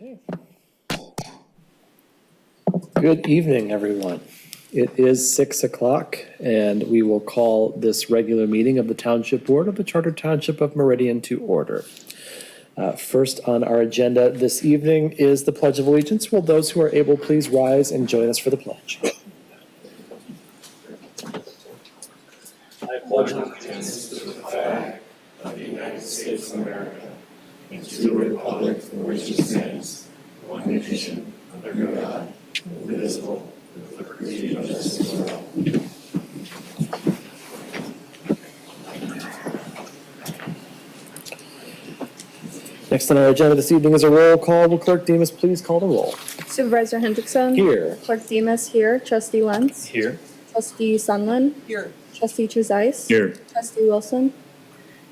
Okay. Good evening, everyone. It is 6 o'clock, and we will call this regular meeting of the Township Board of the Charter Township of Meridian to order. First on our agenda this evening is the Pledge of Allegiance. Will those who are able please rise and join us for the pledge? I pledge allegiance to the flag of the United States of America and to the republic for which it stands, one nation, under God, indivisible, with liberty and justice for all. Next on our agenda this evening is a roll call. Will Clerk Demas please call the roll? Supervisor Hendrickson. Here. Clerk Demas here. Trustee Wentz. Here. Trustee Sunland. Here. Trustee Trezise. Here. Trustee Wilson.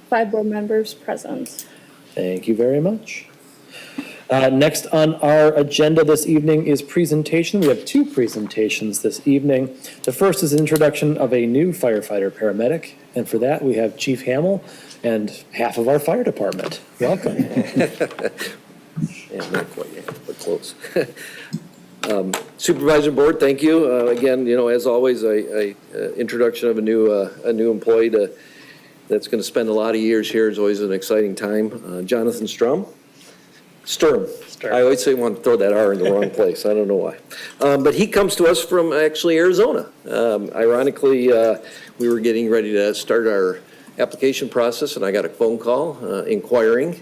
5 board members present. Thank you very much. Next on our agenda this evening is presentation. We have two presentations this evening. The first is introduction of a new firefighter paramedic, and for that we have Chief Hamill and half of our fire department. Welcome. Yeah, not quite yet, but close. Supervisor Board, thank you. Again, as always, introduction of a new employee that's going to spend a lot of years here is always an exciting time. Jonathan Sturm. I always say I want to throw that R in the wrong place. I don't know why. But he comes to us from actually Arizona. Ironically, we were getting ready to start our application process, and I got a phone call inquiring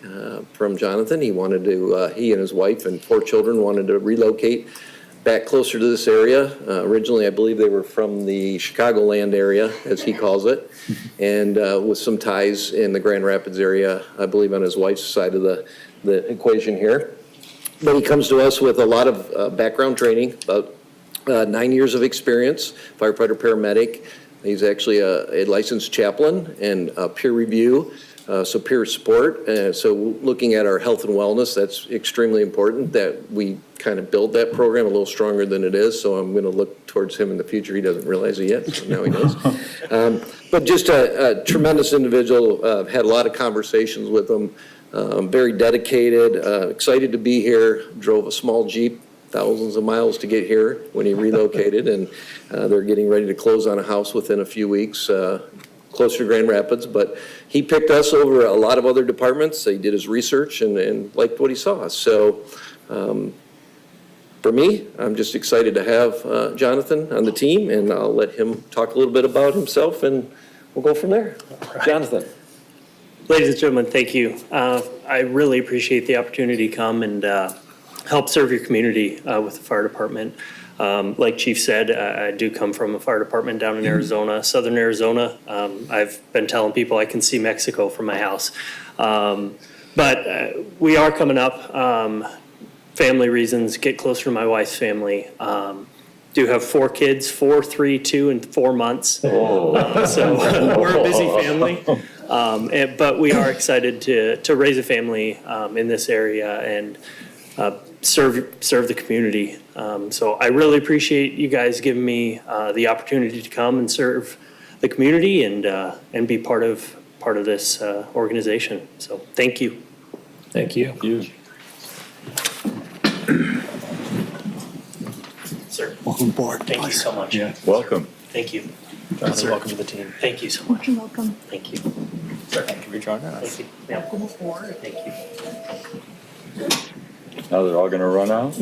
from Jonathan. He and his wife and 4 children wanted to relocate back closer to this area. Originally, I believe they were from the Chicagoland area, as he calls it, and with some ties in the Grand Rapids area, I believe on his wife's side of the equation here. But he comes to us with a lot of background training, about 9 years of experience, firefighter paramedic. He's actually a licensed chaplain and peer review, so peer support. So looking at our health and wellness, that's extremely important that we kind of build that program a little stronger than it is. So I'm going to look towards him in the future. He doesn't realize it yet, so now he knows. But just a tremendous individual. Had a lot of conversations with him. Very dedicated, excited to be here. Drove a small Jeep thousands of miles to get here when he relocated, and they're getting ready to close on a house within a few weeks, closer to Grand Rapids. But he picked us over a lot of other departments. He did his research and liked what he saw. So for me, I'm just excited to have Jonathan on the team, and I'll let him talk a little bit about himself, and we'll go from there. Right. Jonathan. Ladies and gentlemen, thank you. I really appreciate the opportunity to come and help serve your community with the fire department. Like Chief said, I do come from a fire department down in Arizona, southern Arizona. I've been telling people I can see Mexico from my house. But we are coming up, family reasons, get closer to my wife's family. Do have 4 kids, 4, 3, 2, and 4 months. So we're a busy family. But we are excited to raise a family in this area and serve the community. So I really appreciate you guys giving me the opportunity to come and serve the community and be part of this organization. So thank you. Thank you. Sir. Welcome aboard. Thank you so much. Yeah. Welcome. Thank you. Jonathan, welcome to the team. Thank you so much. You're welcome. Thank you. Thank you for joining us. Thank you. Yeah. Thank you. Now they're all gonna run out?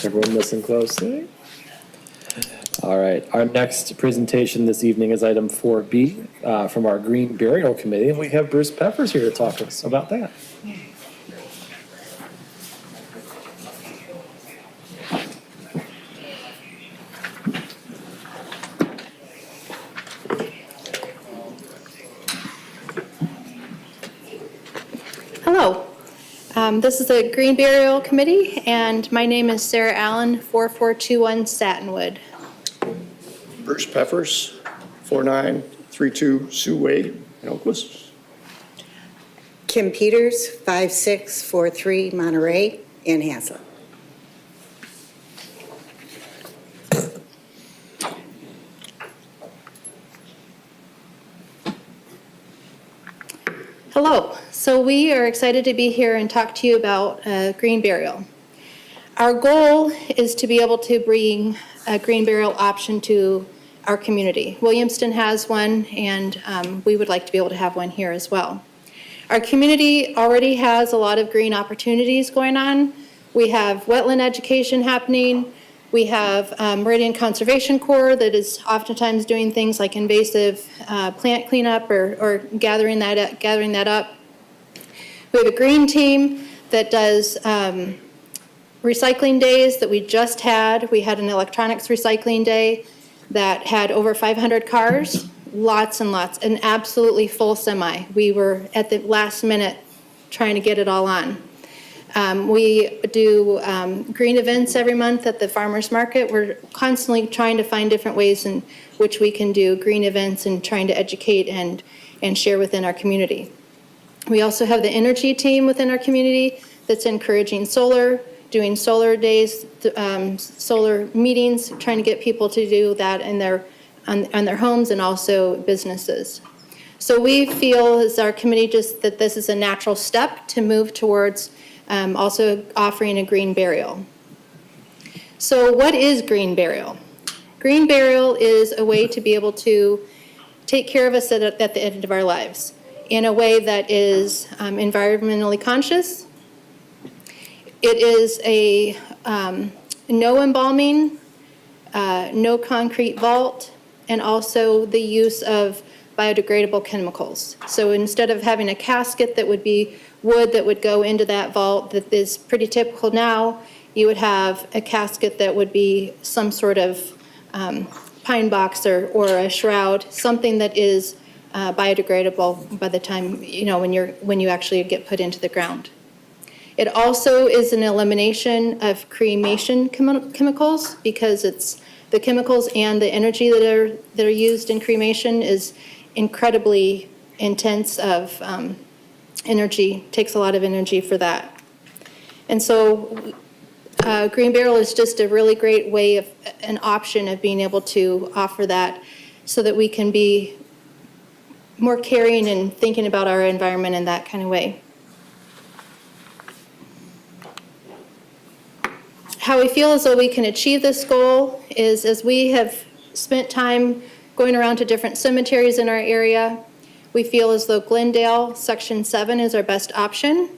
Everyone listen closely. All right, our next presentation this evening is item 4B from our Green Burial Committee, and we have Bruce Peppers here to talk to us about that. Hello, this is the Green Burial Committee, and my name is Sarah Allen, 4421 Satinwood. Bruce Peppers, 4932 Sioux Way in Oakland. Kim Peters, 5643 Monterey in Haslett. Hello. So we are excited to be here and talk to you about green burial. Our goal is to be able to bring a green burial option to our community. Williamston has one, and we would like to be able to have one here as well. Our community already has a lot of green opportunities going on. We have wetland education happening. We have Meridian Conservation Corps that is oftentimes doing things like invasive plant cleanup or gathering that up. We have a green team that does recycling days that we just had. We had an electronics recycling day that had over 500 cars, lots and lots, an absolutely full semi. We were at the last minute trying to get it all on. We do green events every month at the farmers market. We're constantly trying to find different ways in which we can do green events and trying to educate and share within our community. We also have the energy team within our community that's encouraging solar, doing solar days, solar meetings, trying to get people to do that in on their homes and also businesses. So we feel as our committee just that this is a natural step to move towards also offering a green burial. So what is green burial? Green burial is a way to be able to take care of us at the end of our lives in a way that is environmentally conscious. It is a no embalming, no concrete vault, and also the use of biodegradable chemicals. So instead of having a casket that would be wood that would go into that vault that is pretty typical now, you would have a casket that would be some sort of pine box or a shroud, something that is biodegradable by the time, when you actually get put into the ground. It also is an elimination of cremation chemicals because it's the chemicals and the energy that are used in cremation is incredibly intense of energy, takes a lot of energy for that. And so green burial is just a really great way of an option of being able to offer that so that we can be more caring and thinking about our environment in that kind of way. How we feel as though we can achieve this goal is as we have spent time going around to different cemeteries in our area, we feel as though Glendale Section 7 is our best option.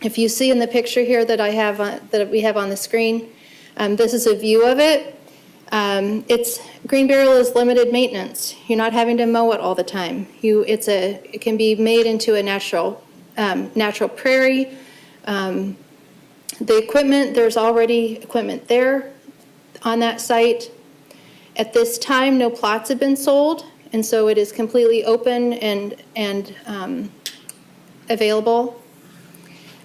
If you see in the picture here that I have that we have on the screen, this is a view of it. Green burial is limited maintenance. You're not having to mow it all the time. It can be made into a natural prairie. The equipment, there's already equipment there on that site. At this time, no plots have been sold, and so it is completely open and available.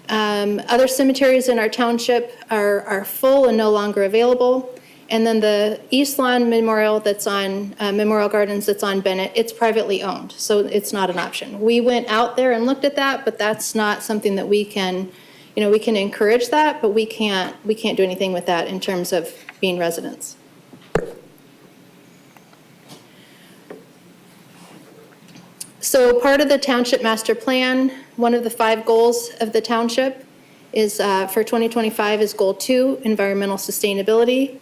Other cemeteries in our township are full and no longer available. And then the East Lawn Memorial that's on Memorial Gardens that's on Bennett, it's privately owned, so it's not an option. We went out there and looked at that, but that's not something that we can, we can encourage that, but we can't do anything with that in terms of being residents. So part of the township master plan, one of the 5 goals of the township is for 2025 is goal 2, environmental sustainability.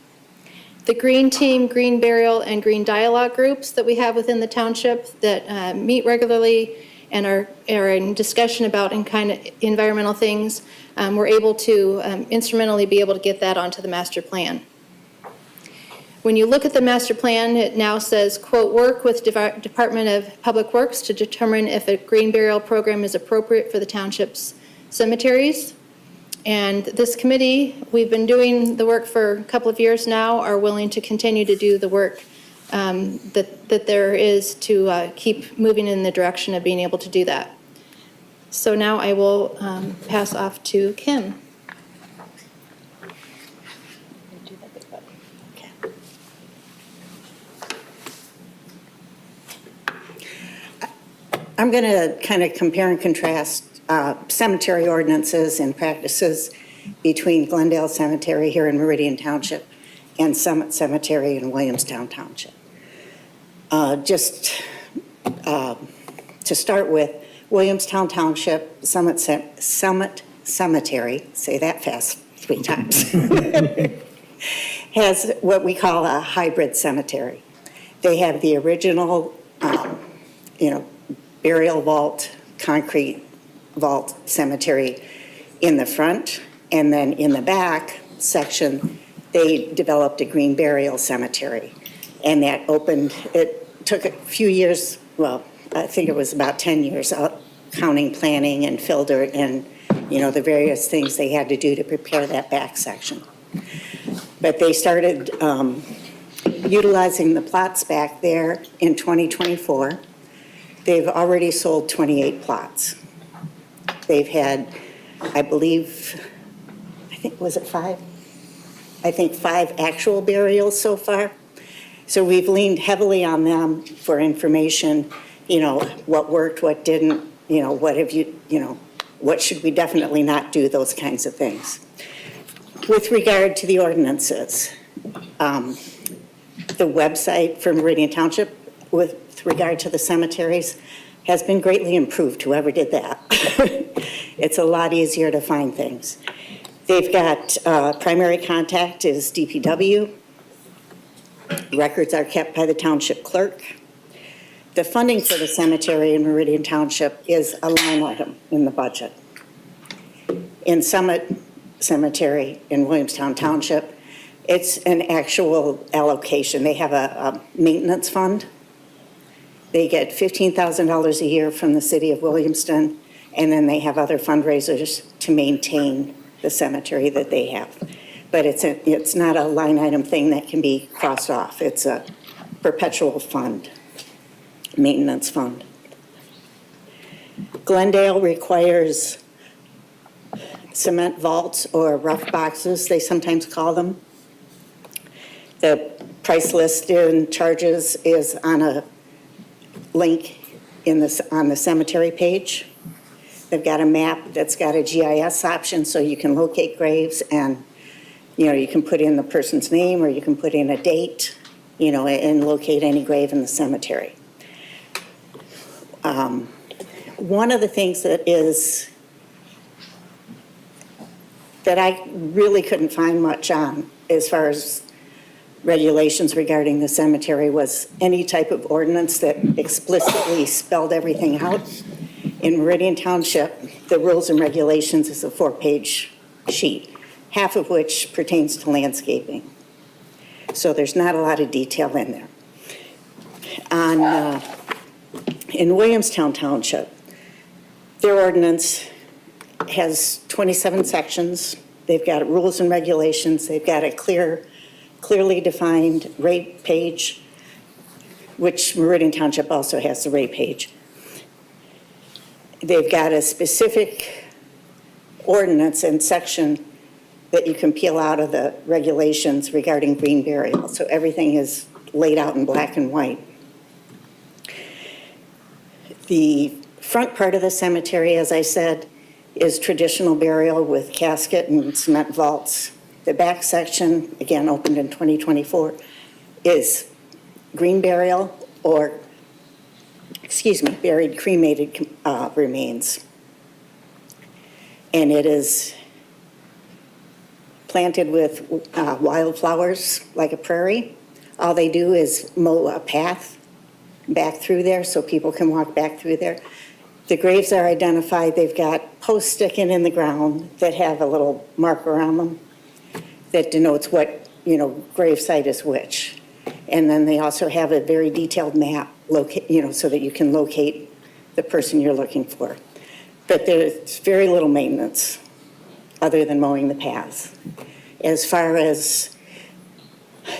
The green team, green burial, and green dialogue groups that we have within the township that meet regularly and are in discussion about kind of environmental things, we're able to instrumentally be able to get that onto the master plan. When you look at the master plan, it now says, quote, work with Department of Public Works to determine if a green burial program is appropriate for the township's cemeteries. And this committee, we've been doing the work for a couple of years now, are willing to continue to do the work that there is to keep moving in the direction of being able to do that. So now I will pass off to Kim. I'm going to kind of compare and contrast cemetery ordinances and practices between Glendale Cemetery here in Meridian Township and Summit Cemetery in Williamstown Township. Just to start with, Williamstown Township, Summit Cemetery, say that fast 3 times, has what we call a hybrid cemetery. They have the original, burial vault, concrete vault cemetery in the front, and then in the back section, they developed a green burial cemetery. And that opened, it took a few years, well, I think it was about 10 years, counting planning and fill dirt and, the various things they had to do to prepare that back section. But they started utilizing the plots back there in 2024. They've already sold 28 plots. They've had, I think, was it 5? I think 5 actual burials so far. So we've leaned heavily on them for information, what worked, what didn't, what have you, what should we definitely not do, those kinds of things. With regard to the ordinances, the website for Meridian Township with regard to the cemeteries has been greatly improved, whoever did that. It's a lot easier to find things. They've got primary contact is DPW. Records are kept by the township clerk. The funding for the cemetery in Meridian Township is a line item in the budget. In Summit Cemetery in Williamstown Township, it's an actual allocation. They have a maintenance fund. They get $15,000 a year from the city of Williamston, and then they have other fundraisers to maintain the cemetery that they have. But it's not a line item thing that can be crossed off. It's a perpetual fund, maintenance fund. Glendale requires cement vaults or rough boxes, they sometimes call them. The price list and charges is on a link on the cemetery page. They've got a map that's got a GIS option so you can locate graves, and you can put in the person's name or you can put in a date, and locate any grave in the cemetery. One of the things that I really couldn't find much on as far as regulations regarding the cemetery was any type of ordinance that explicitly spelled everything out. In Meridian Township, the rules and regulations is a 4-page sheet, half of which pertains to landscaping. So there's not a lot of detail in there. In Williamstown Township, their ordinance has 27 sections. They've got rules and regulations. They've got a clearly defined rate page, which Meridian Township also has the rate page. They've got a specific ordinance and section that you can peel out of the regulations regarding green burial. So everything is laid out in black and white. The front part of the cemetery, as I said, is traditional burial with casket and cement vaults. The back section, again, opened in 2024, is green burial or, buried cremated remains. And it is planted with wildflowers like a prairie. All they do is mow a path back through there so people can walk back through there. The graves are identified. They've got posts sticking in the ground that have a little marker on them that denotes what, grave site is which. And then they also have a very detailed map, so that you can locate the person you're looking for. But there's very little maintenance other than mowing the paths. As far as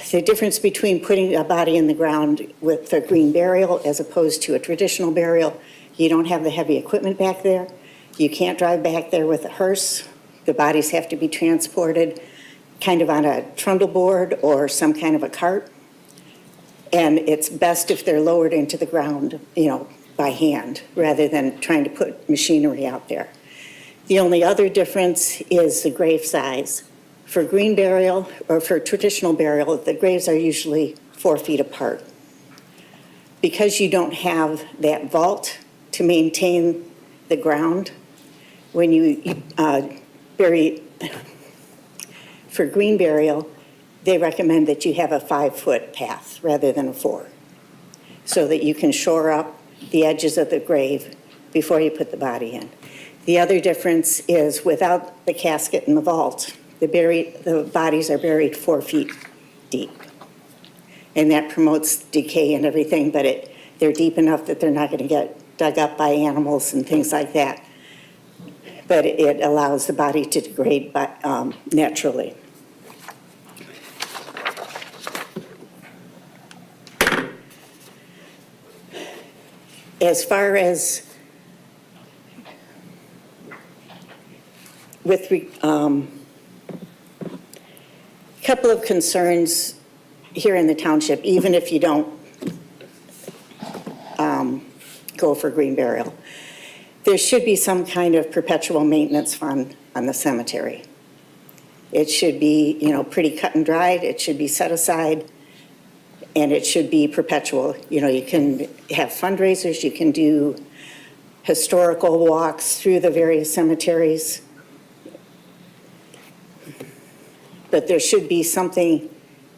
the difference between putting a body in the ground with a green burial as opposed to a traditional burial, you don't have the heavy equipment back there. You can't drive back there with a hearse. The bodies have to be transported kind of on a trundle board or some kind of a cart. And it's best if they're lowered into the ground, by hand, rather than trying to put machinery out there. The only other difference is the grave size. For green burial or for traditional burial, the graves are usually 4 feet apart. Because you don't have that vault to maintain the ground. When you bury, for green burial, they recommend that you have a 5-foot path rather than a 4, so that you can shore up the edges of the grave before you put the body in. The other difference is without the casket in the vault, the bodies are buried 4 feet deep. And that promotes decay and everything, but they're deep enough that they're not going to get dug up by animals and things like that. But it allows the body to degrade naturally. As far as with a couple of concerns here in the township, even if you don't go for green burial, there should be some kind of perpetual maintenance fund on the cemetery. It should be, pretty cut and dried. It should be set aside, and it should be perpetual. You can have fundraisers. You can do historical walks through the various cemeteries. But there should be something,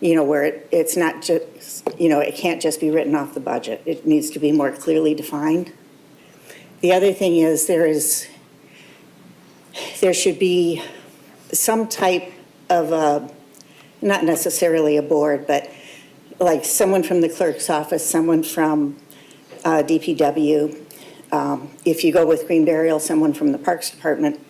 where it's not just, it can't just be written off the budget. It needs to be more clearly defined. The other thing is there should be some type of not necessarily a board, but like someone from the clerk's office, someone from DPW. If you go with green burial, someone from the Parks Department.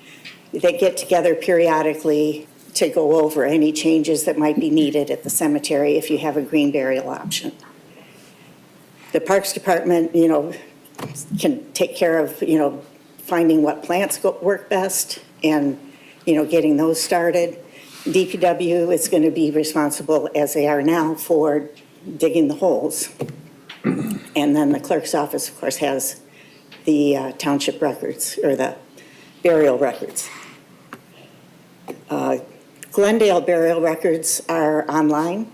They get together periodically to go over any changes that might be needed at the cemetery if you have a green burial option. The Parks Department, can take care of, finding what plants work best and, getting those started. DPW is going to be responsible, as they are now, for digging the holes. And then the clerk's office, of course, has the township records, or the burial records. Glendale burial records are online.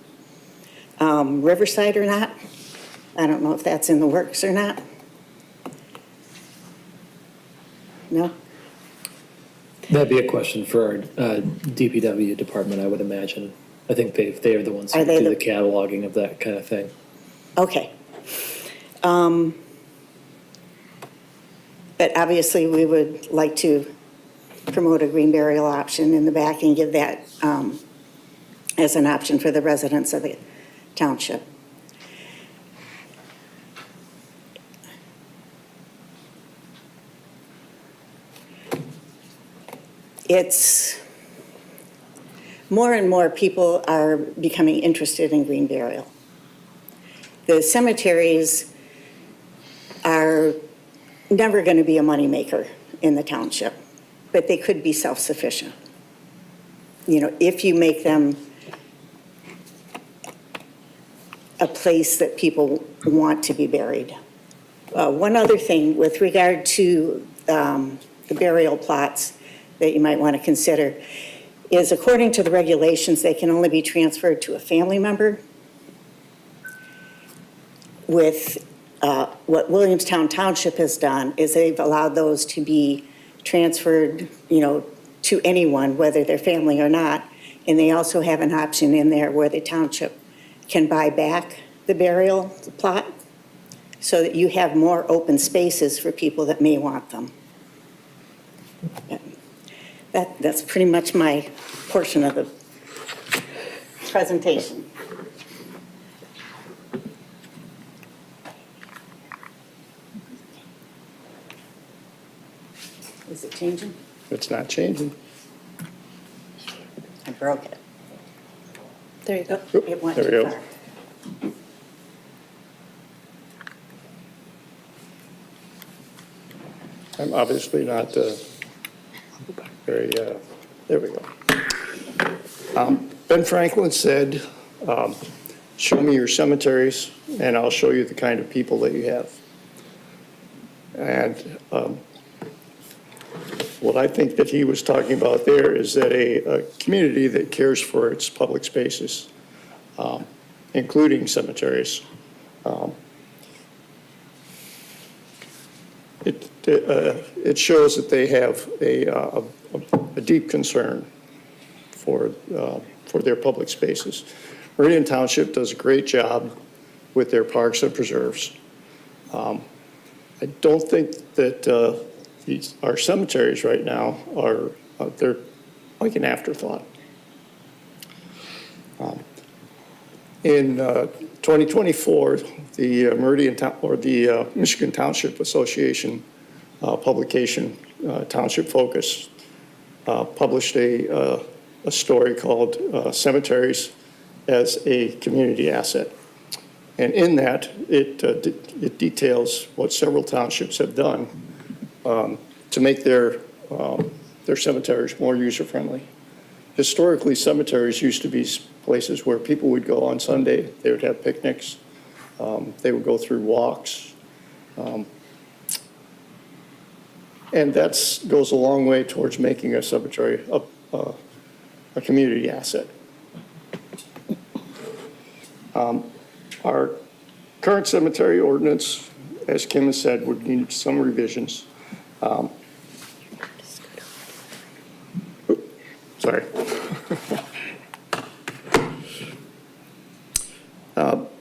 Riverside or not. I don't know if that's in the works or not. No? That'd be a question for our DPW department, I would imagine. I think they are the ones who Are they do the the- cataloging of that kind of thing. Okay. But obviously, we would like to promote a green burial option in the back and give that as an option for the residents of the township. It's more and more people are becoming interested in green burial. The cemeteries are never going to be a moneymaker in the township, but they could be self-sufficient. If you make them a place that people want to be buried. One other thing with regard to the burial plots that you might want to consider is, according to the regulations, they can only be transferred to a family member. With what Williamstown Township has done is they've allowed those to be transferred, to anyone, whether they're family or not. And they also have an option in there where the township can buy back the burial plot so that you have more open spaces for people that may want them. That's pretty much my portion of the presentation. Is it changing? It's not changing. I broke it. There you go. It went There we too go. far. I'm obviously not very, there we go. Ben Franklin said, show me your cemeteries and I'll show you the kind of people that you have. And what I think that he was talking about there is that a community that cares for its public spaces, including cemeteries, it shows that they have a deep concern for their public spaces. Meridian Township does a great job with their parks and preserves. I don't think that our cemeteries right now are, they're like an afterthought. In 2024, the Michigan Township Association publication, Township Focus, published a story called Cemeteries as a Community Asset. And in that, it details what several townships have done to make their cemeteries more user-friendly. Historically, cemeteries used to be places where people would go on Sunday. They would have picnics. They would go through walks. And that goes a long way towards making a cemetery a community asset. Our current cemetery ordinance, as Kim has said, would need some revisions. Sorry.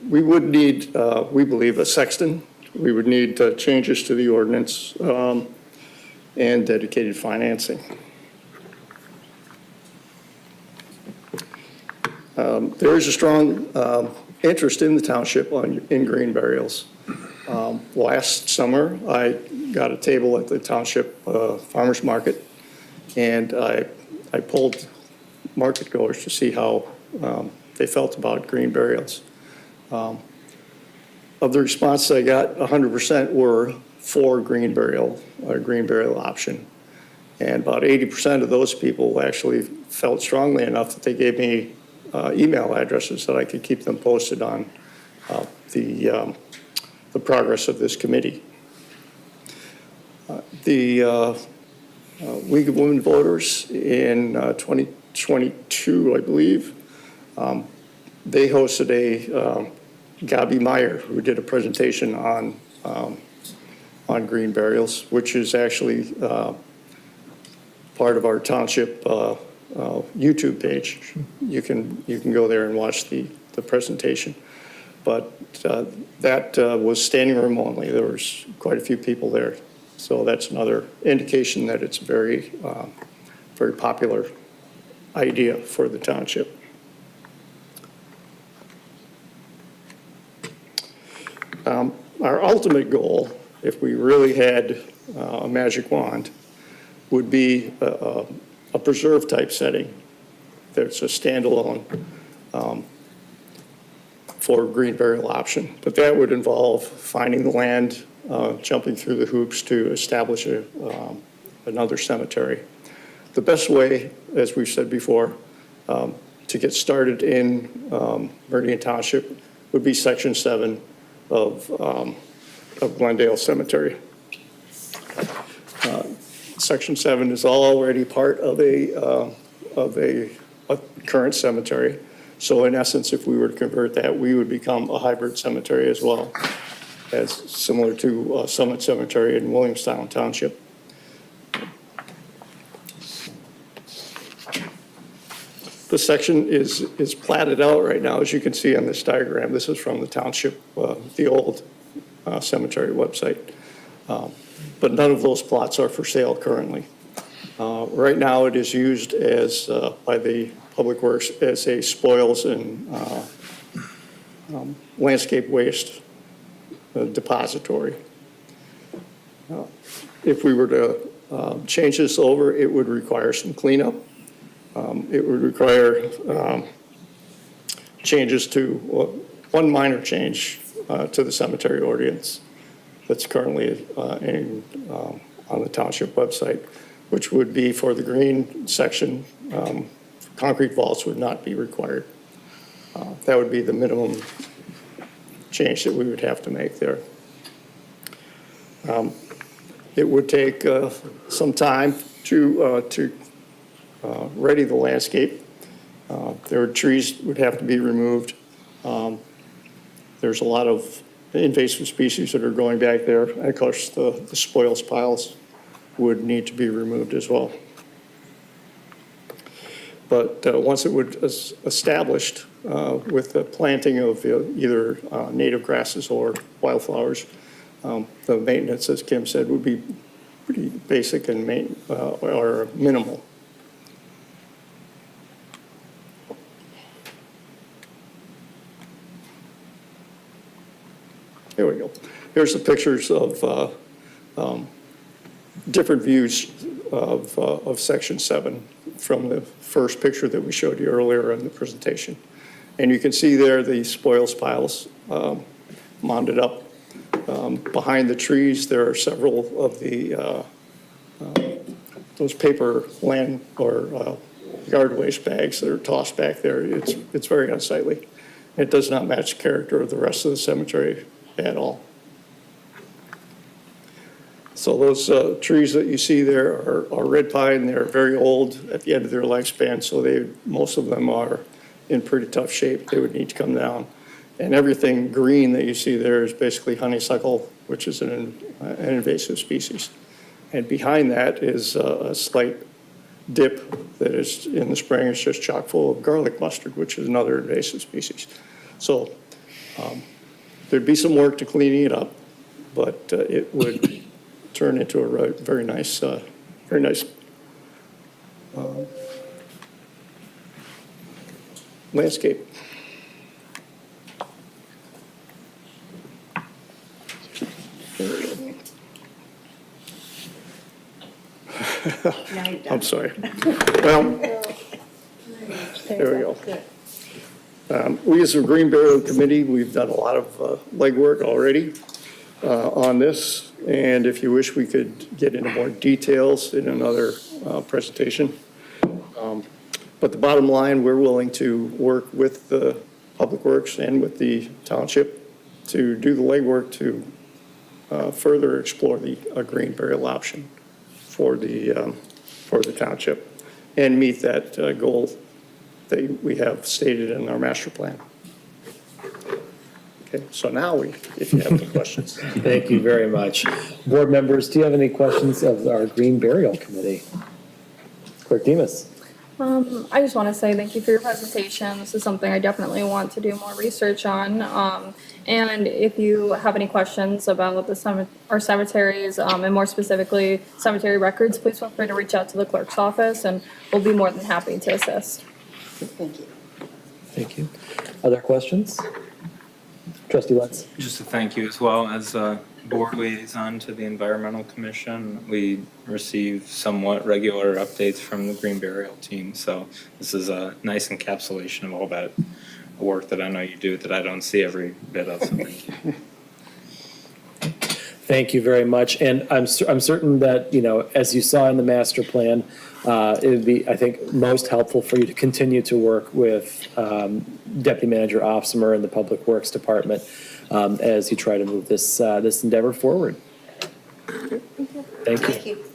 We would need, we believe, a sexton. We would need changes to the ordinance and dedicated financing. There is a strong interest in the township in green burials. Last summer, I got a table at the township farmers market, and I polled market goers to see how they felt about green burials. Of the responses I got, 100% were for green burial option. And about 80% of those people actually felt strongly enough that they gave me email addresses that I could keep them posted on the progress of this committee. The League of Women Voters in 2022, I believe, they hosted a Gabi Meyer, who did a presentation on green burials, which is actually part of our township YouTube page. You can go there and watch the presentation. But that was standing room only. There was quite a few people there. So that's another indication that it's a very, very popular idea for the township. Our ultimate goal, if we really had a magic wand, would be a preserve type setting that's a standalone for green burial option. But that would involve finding the land, jumping through the hoops to establish another cemetery. The best way, as we've said before, to get started in Meridian Township would be Section 7 of Glendale Cemetery. Section 7 is already part of a current cemetery. So in essence, if we were to convert that, we would become a hybrid cemetery as well, as similar to Summit Cemetery in Williamstown Township. The section is platted out right now, as you can see on this diagram. This is from the township, the old cemetery website. But none of those plots are for sale currently. Right now, it is used as, by the Public Works, as a spoils and landscape waste depository. If we were to change this over, it would require some cleanup. It would require changes to, one minor change to the cemetery ordinance that's currently on the township website, which would be for the green section, concrete vaults would not be required. That would be the minimum change that we would have to make there. It would take some time to ready the landscape. Trees would have to be removed. There's a lot of invasive species that are going back there. And of course, the spoils piles would need to be removed as well. But once it would established with the planting of either native grasses or wildflowers, the maintenance, as Kim said, would be pretty basic and or minimal. Here we go. Here's the pictures of different views of Section 7 from the first picture that we showed you earlier in the presentation. And you can see there the spoils piles mounded up. Behind the trees, there are several of the those paper land or yard waste bags that are tossed back there. It's very unsightly. It does not match the character of the rest of the cemetery at all. So those trees that you see there are red pine. They're very old at the end of their lifespan, so most of them are in pretty tough shape. They would need to come down. And everything green that you see there is basically honeysuckle, which is an invasive species. And behind that is a slight dip that is in the spring. It's just chock full of garlic mustard, which is another invasive species. So there'd be some work to cleaning it up, but it would turn into a very nice landscape. I'm sorry. Well, there we go. We as a Green Burial Committee, we've done a lot of legwork already on this, and if you wish, we could get into more details in another presentation. But the bottom line, we're willing to work with the Public Works and with the township to do the legwork to further explore a green burial option for the township and meet that goal that we have stated in our master plan. Okay, so now if you have any questions. Thank you very much. Board members, do you have any questions of our Green Burial Committee? Clerk Demas. I just want to say thank you for your presentation. This is something I definitely want to do more research on. And if you have any questions about our cemeteries, and more specifically cemetery records, please feel free to reach out to the clerk's office, and we'll be more than happy to assist. Thank you. Thank you. Other questions? Trustee Lutz. Just a thank you as well. As a board liaison to the Environmental Commission, we receive somewhat regular updates from the Green Burial team. So this is a nice encapsulation of all that work that I know you do that I don't see every bit of. So thank you. Thank you very much. And I'm certain that, as you saw in the master plan, it would be, I think, most helpful for you to continue to work with Deputy Manager Ofsimer and the Public Works Department as you try to move this endeavor forward. Thank you. Thank you.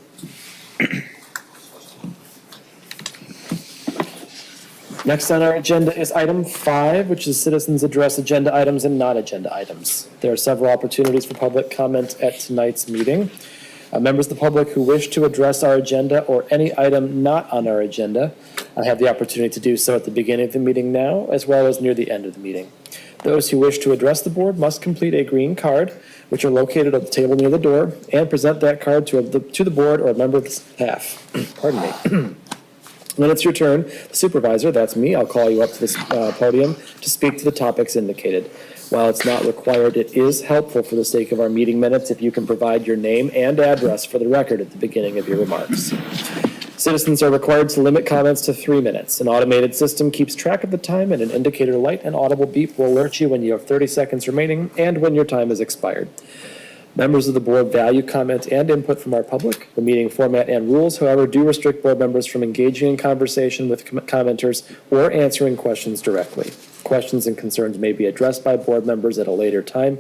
Next on our agenda is item 5, which is citizens address agenda items and non-agenda items. There are several opportunities for public comment at tonight's meeting. Members of the public who wish to address our agenda or any item not on our agenda have the opportunity to do so at the beginning of the meeting now, as well as near the end of the meeting. Those who wish to address the board must complete a green card, which are located at the table near the door, and present that card to the board or a member of the staff. Pardon me. When it's your turn, the supervisor, that's me, I'll call you up to this podium to speak to the topics indicated. While it's not required, it is helpful for the sake of our meeting minutes if you can provide your name and address for the record at the beginning of your remarks. Citizens are required to limit comments to 3 minutes. An automated system keeps track of the time, and an indicator light and audible beep will alert you when you have 30 seconds remaining and when your time has expired. Members of the board value comment and input from our public. The meeting format and rules, however, do restrict board members from engaging in conversation with commenters or answering questions directly. Questions and concerns may be addressed by board members at a later time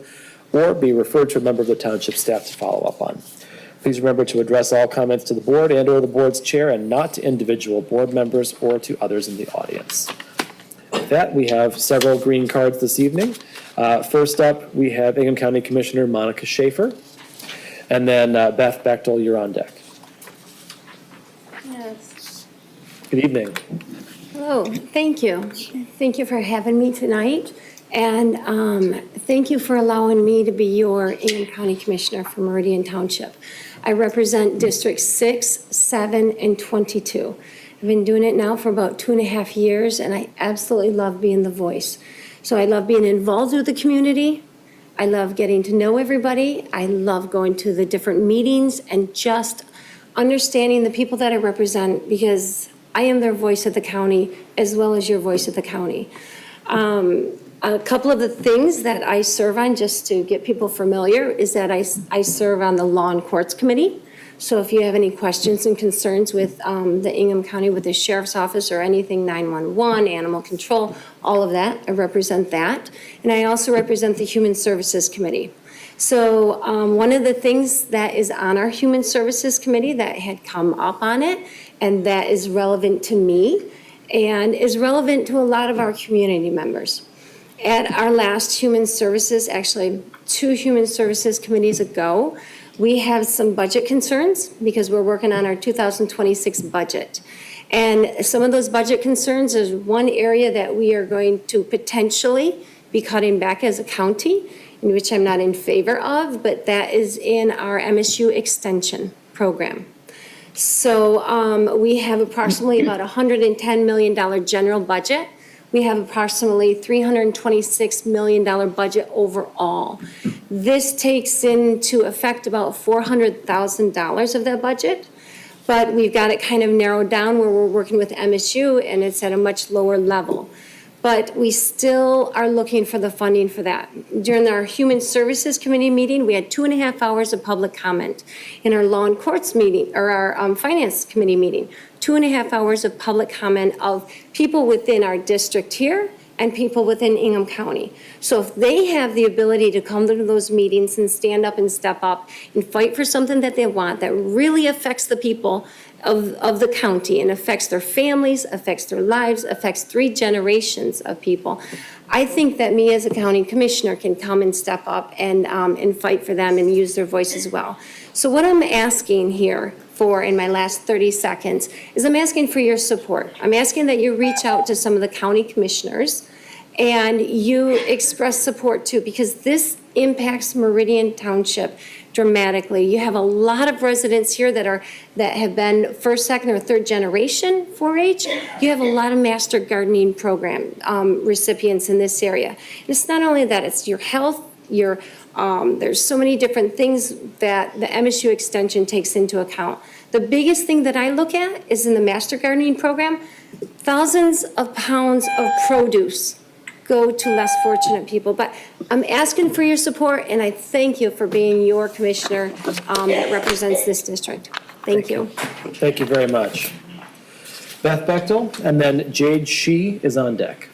or be referred to a member of the township staff to follow up on. Please remember to address all comments to the board and or the board's chair and not to individual board members or to others in the audience. With that, we have several green cards this evening. First up, we have Ingham County Commissioner Monica Schaefer. And then Beth Bechtel, you're on deck. Yes. Good evening. Hello, thank you. Thank you for having me tonight. And thank you for allowing me to be your Ingham County Commissioner for Meridian Township. I represent District 6, 7, and 22. I've been doing it now for about 2.5 years, and I absolutely love being the voice. So I love being involved with the community. I love getting to know everybody. I love going to the different meetings and just understanding the people that I represent, because I am their voice of the county as well as your voice of the county. A couple of the things that I serve on, just to get people familiar, is that I serve on the Law and Courts Committee. So if you have any questions and concerns with the Ingham County, with the Sheriff's Office or anything 911, animal control, all of that, I represent that. And I also represent the Human Services Committee. So one of the things that is on our Human Services Committee that had come up on it, and that is relevant to me, and is relevant to a lot of our community members. At our last Human Services, actually 2 Human Services committees ago, we have some budget concerns because we're working on our 2026 budget. And some of those budget concerns is one area that we are going to potentially be cutting back as a county, in which I'm not in favor of, but that is in our MSU extension program. So we have approximately about $110 million general budget. We have approximately $326 million budget overall. This takes into effect about $400,000 of that budget, but we've got it kind of narrowed down where we're working with MSU and it's at a much lower level. But we still are looking for the funding for that. During our Human Services Committee meeting, we had 2.5 hours of public comment. In our Law and Courts meeting, or our Finance Committee meeting, 2.5 hours of public comment of people within our district here and people within Ingham County. So if they have the ability to come to those meetings and stand up and step up and fight for something that they want that really affects the people of the county and affects their families, affects their lives, affects 3 generations of people, I think that me as a county commissioner can come and step up and fight for them and use their voice as well. So what I'm asking here for in my last 30 seconds is I'm asking for your support. I'm asking that you reach out to some of the county commissioners and you express support too, because this impacts Meridian Township dramatically. You have a lot of residents here that have been 1st, 2nd, or 3rd generation 4-H. You have a lot of master gardening program recipients in this area. And it's not only that, it's your health, there's so many different things that the MSU extension takes into account. The biggest thing that I look at is in the master gardening program, thousands of pounds of produce go to less fortunate people. But I'm asking for your support, and I thank you for being your commissioner that represents this district. Thank you. Thank you very much. Beth Bechtel, and then Jade Shee is on deck.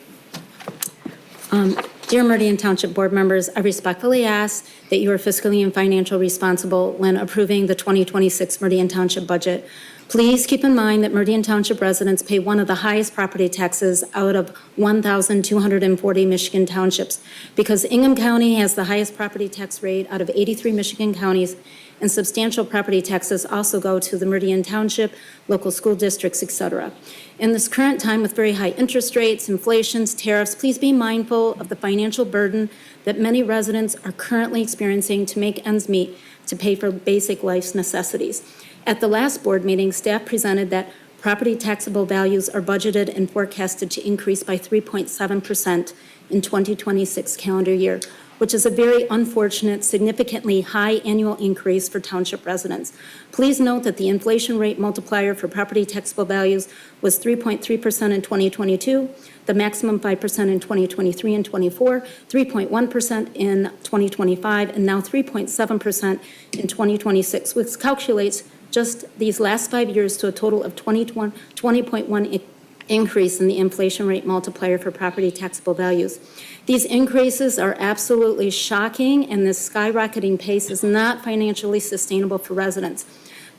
Dear Meridian Township Board members, I respectfully ask that you are fiscally and financially responsible when approving the 2026 Meridian Township budget. Please keep in mind that Meridian Township residents pay one of the highest property taxes out of 1,240 Michigan townships, because Ingham County has the highest property tax rate out of 83 Michigan counties, and substantial property taxes also go to the Meridian Township, local school districts, etc. In this current time with very high interest rates, inflations, tariffs, please be mindful of the financial burden that many residents are currently experiencing to make ends meet to pay for basic life's necessities. At the last board meeting, staff presented that property taxable values are budgeted and forecasted to increase by 3.7% in 2026 calendar year, which is a very unfortunate, significantly high annual increase for township residents. Please note that the inflation rate multiplier for property taxable values was 3.3% in 2022, the maximum 5% in 2023 and 24, 3.1% in 2025, and now 3.7% in 2026, which calculates just these last 5 years to a total of 20.1 increase in the inflation rate multiplier for property taxable values. These increases are absolutely shocking, and this skyrocketing pace is not financially sustainable for residents.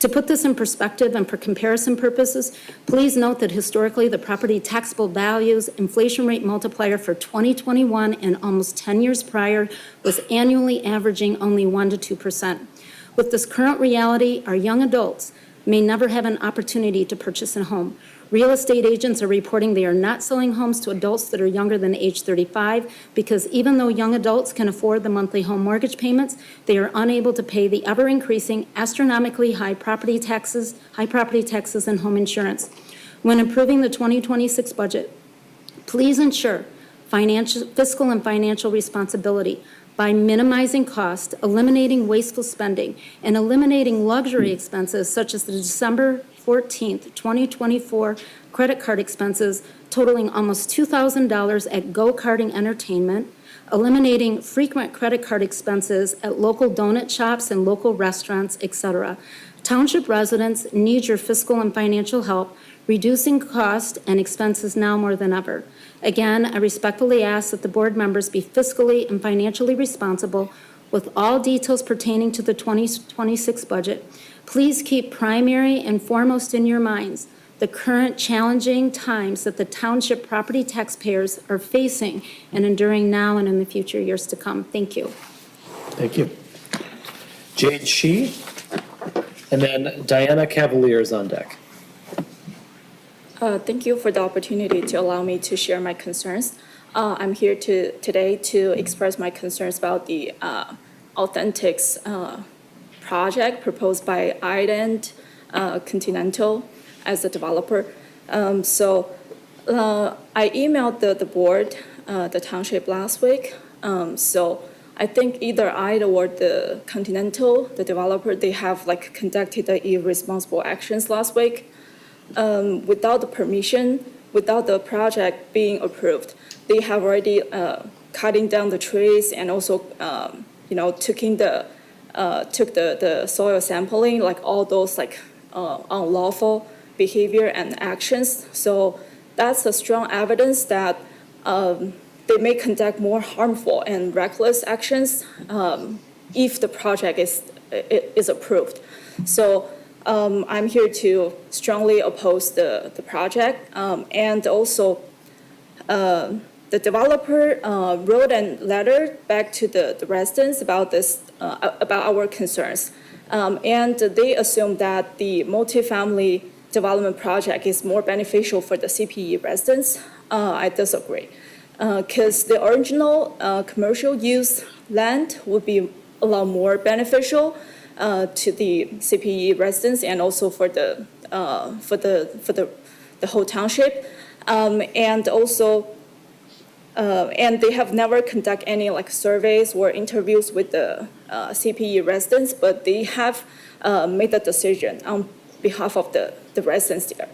To put this in perspective and for comparison purposes, please note that historically, the property taxable values inflation rate multiplier for 2021 and almost 10 years prior was annually averaging only 1% to 2%. With this current reality, our young adults may never have an opportunity to purchase a home. Real estate agents are reporting they are not selling homes to adults that are younger than age 35 because even though young adults can afford the monthly home mortgage payments, they are unable to pay the ever-increasing astronomically high property taxes and home insurance. When approving the 2026 budget, please ensure fiscal and financial responsibility by minimizing cost, eliminating wasteful spending, and eliminating luxury expenses such as the December 14th, 2024 credit card expenses totaling almost $2,000 at go-karting entertainment, eliminating frequent credit card expenses at local donut shops and local restaurants, etc. Township residents need your fiscal and financial help, reducing cost and expenses now more than ever. Again, I respectfully ask that the board members be fiscally and financially responsible with all details pertaining to the 2026 budget. Please keep primary and foremost in your minds the current challenging times that the township property taxpayers are facing and enduring now and in the future years to come. Thank you. Thank you. Jade Shi, and then Diana Cavalier is on deck. Thank you for the opportunity to allow me to share my concerns. I'm here today to express my concerns about the Authentics project proposed by Ident Continental as a developer. I emailed the board, the township last week. So I think either I or the Continental, the developer, they have conducted the irresponsible actions last week. Without the permission, without the project being approved, they have already cutting down the trees and also, took the soil sampling, all those unlawful behavior and actions. So that's a strong evidence that they may conduct more harmful and reckless actions if the project is approved. So I'm here to strongly oppose the project. And also, the developer wrote a letter back to the residents about this, about our concerns. And they assume that the multifamily development project is more beneficial for the CPE residents. I disagree. Because the original commercial use land would be a lot more beneficial to the CPE residents and also for the whole township, and also and they have never conducted any surveys or interviews with the CPE residents, but they have made a decision on behalf of the residents there.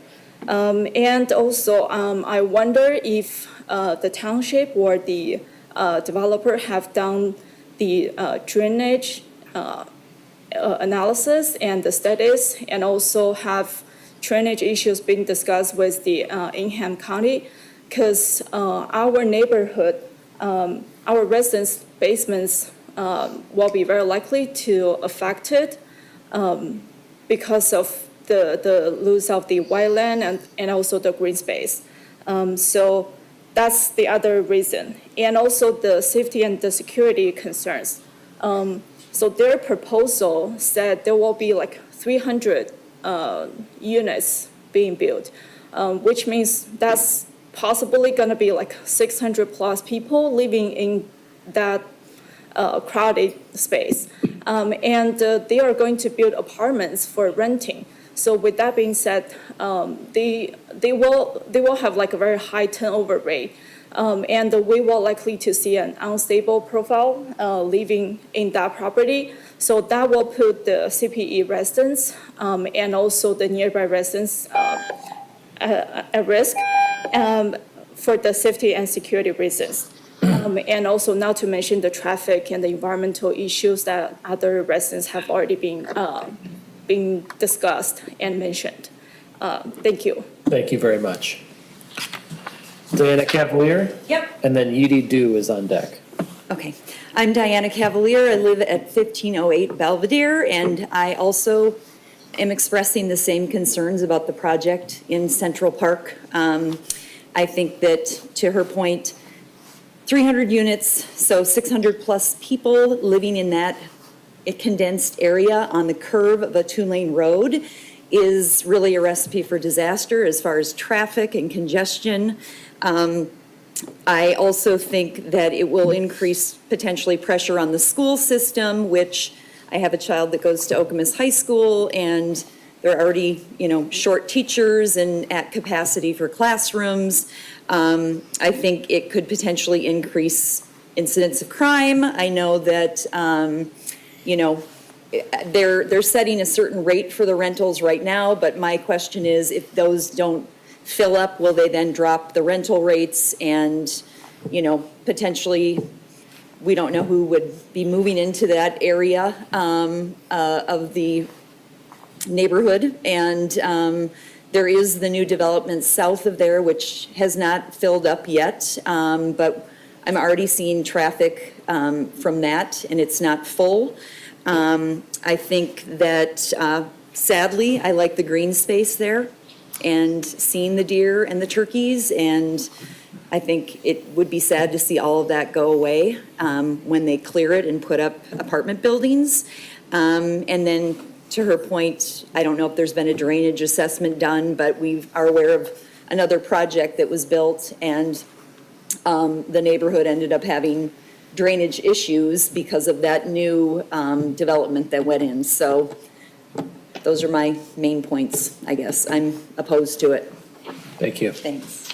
And also, I wonder if the township or the developer have done the drainage analysis and the studies, and also have drainage issues being discussed with the Ingham County, because our neighborhood, our residents' basements will be very likely to affected because of the loss of the wetland and also the green space. So that's the other reason. And also the safety and the security concerns. So their proposal said there will be 300 units being built, which means that's possibly going to be 600 plus people living in that crowded space. And they are going to build apartments for renting. So with that being said, they will have a very high turnover rate. And we will likely to see an unstable profile living in that property. So that will put the CPE residents and also the nearby residents at risk for the safety and security reasons. And also not to mention the traffic and the environmental issues that other residents have already been discussed and mentioned. Thank you. Thank you very much. Diana Cavalier? Yep. And then Yidi Du is on deck. Okay. I'm Diana Cavalier. I live at 1508 Belvedere, and I also am expressing the same concerns about the project in Central Park. I think that, to her point, 300 units, so 600-plus people living in that condensed area on the curve of a two-lane road is really a recipe for disaster as far as traffic and congestion. I also think that it will increase potentially pressure on the school system, which I have a child that goes to Okemos High School, and they're already, short teachers and at capacity for classrooms. I think it could potentially increase incidents of crime. I know that, they're setting a certain rate for the rentals right now, but my question is, if those don't fill up, will they then drop the rental rates? And, potentially, we don't know who would be moving into that area of the neighborhood. And there is the new development south of there, which has not filled up yet, but I'm already seeing traffic from that, and it's not full. I think that, sadly, I like the green space there and seeing the deer and the turkeys, and I think it would be sad to see all of that go away when they clear it and put up apartment buildings. And then, to her point, I don't know if there's been a drainage assessment done, but we are aware of another project that was built, and the neighborhood ended up having drainage issues because of that new development that went in. So those are my main points, I guess. I'm opposed to it. Thank you. Thanks.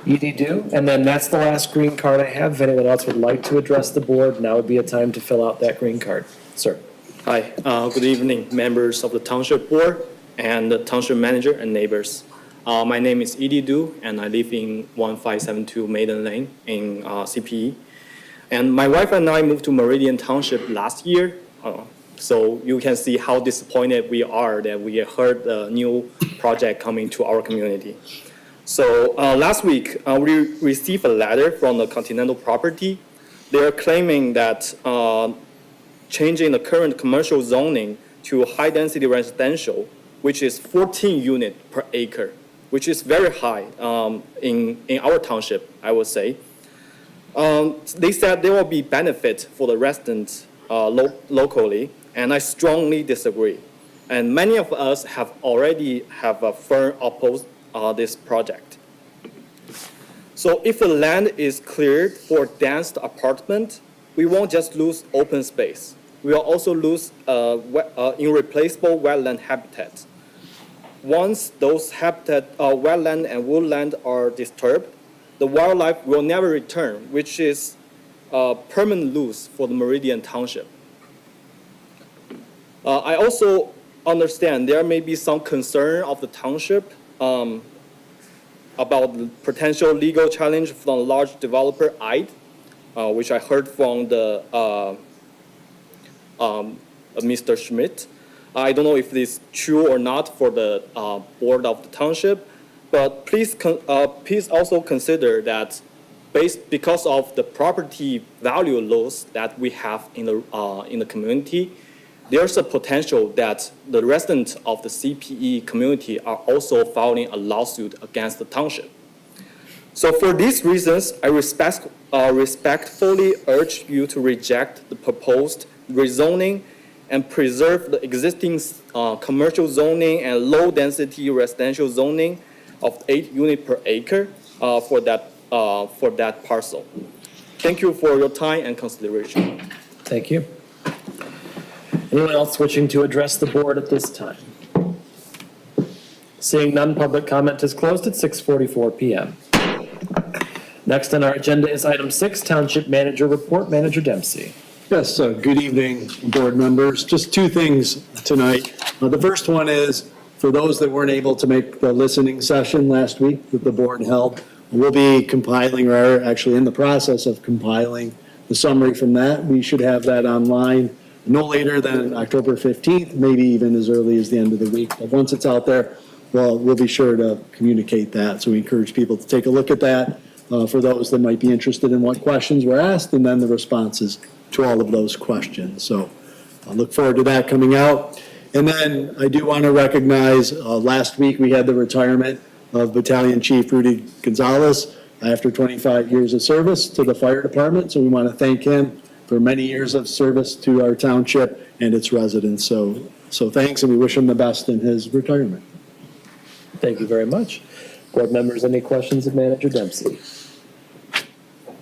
Edie do, and then that's the last green card I have. If anyone else would like to address the board, now would be a time to fill out that green card. Sir. Hi, good evening, members of the Township Board and the Township Manager and neighbors. My name is Edie Du, and I live in 1572 Maiden Lane in CPE. And my wife and I moved to Meridian Township last year, so you can see how disappointed we are that we heard the new project coming to our community. So last week, we received a letter from the Continental Property. They are claiming that changing the current commercial zoning to high-density residential, which is 14 units per acre, which is very high in our township, I would say. They said there will be benefit for the residents locally, and I strongly disagree. And many of us have already a firm opposed this project. So if the land is cleared for dense apartment, we won't just lose open space. We will also lose irreplaceable wetland habitat. Once those habitat, wetland and woodland are disturbed, the wildlife will never return, which is a permanent loss for the Meridian Township. I also understand there may be some concern of the township about the potential legal challenge from a large developer, IDE, which I heard from the Mr. Schmidt. I don't know if this is true or not for the board of the township, but please also consider that because of the property value loss that we have in the community, there's a potential that the residents of the CPE community are also filing a lawsuit against the township. So for these reasons, I respectfully urge you to reject the proposed rezoning and preserve the existing commercial zoning and low-density residential zoning of 8 units per acre for that parcel. Thank you for your time and consideration. Thank you. Anyone else wishing to address the board at this time? Seeing none, public comment is closed at 6:44 p.m. Next on our agenda is item 6, Township Manager Report. Manager Dempsey. Yes, good evening, board members. Just two things tonight. The first one is, for those that weren't able to make the listening session last week that the board held, we'll be compiling, or are actually in the process of compiling, the summary from that. We should have that online no later than October 15th, maybe even as early as the end of the week. But once it's out there, well, we'll be sure to communicate that. So we encourage people to take a look at that for those that might be interested in what questions were asked and then the responses to all of those questions. So I look forward to that coming out. And then I do want to recognize, last week we had the retirement of Battalion Chief Rudy Gonzalez after 25 years of service to the fire department. So we want to thank him for many years of service to our township and its residents. So thanks, and we wish him the best in his retirement. Thank you very much. Board members, any questions of Manager Dempsey?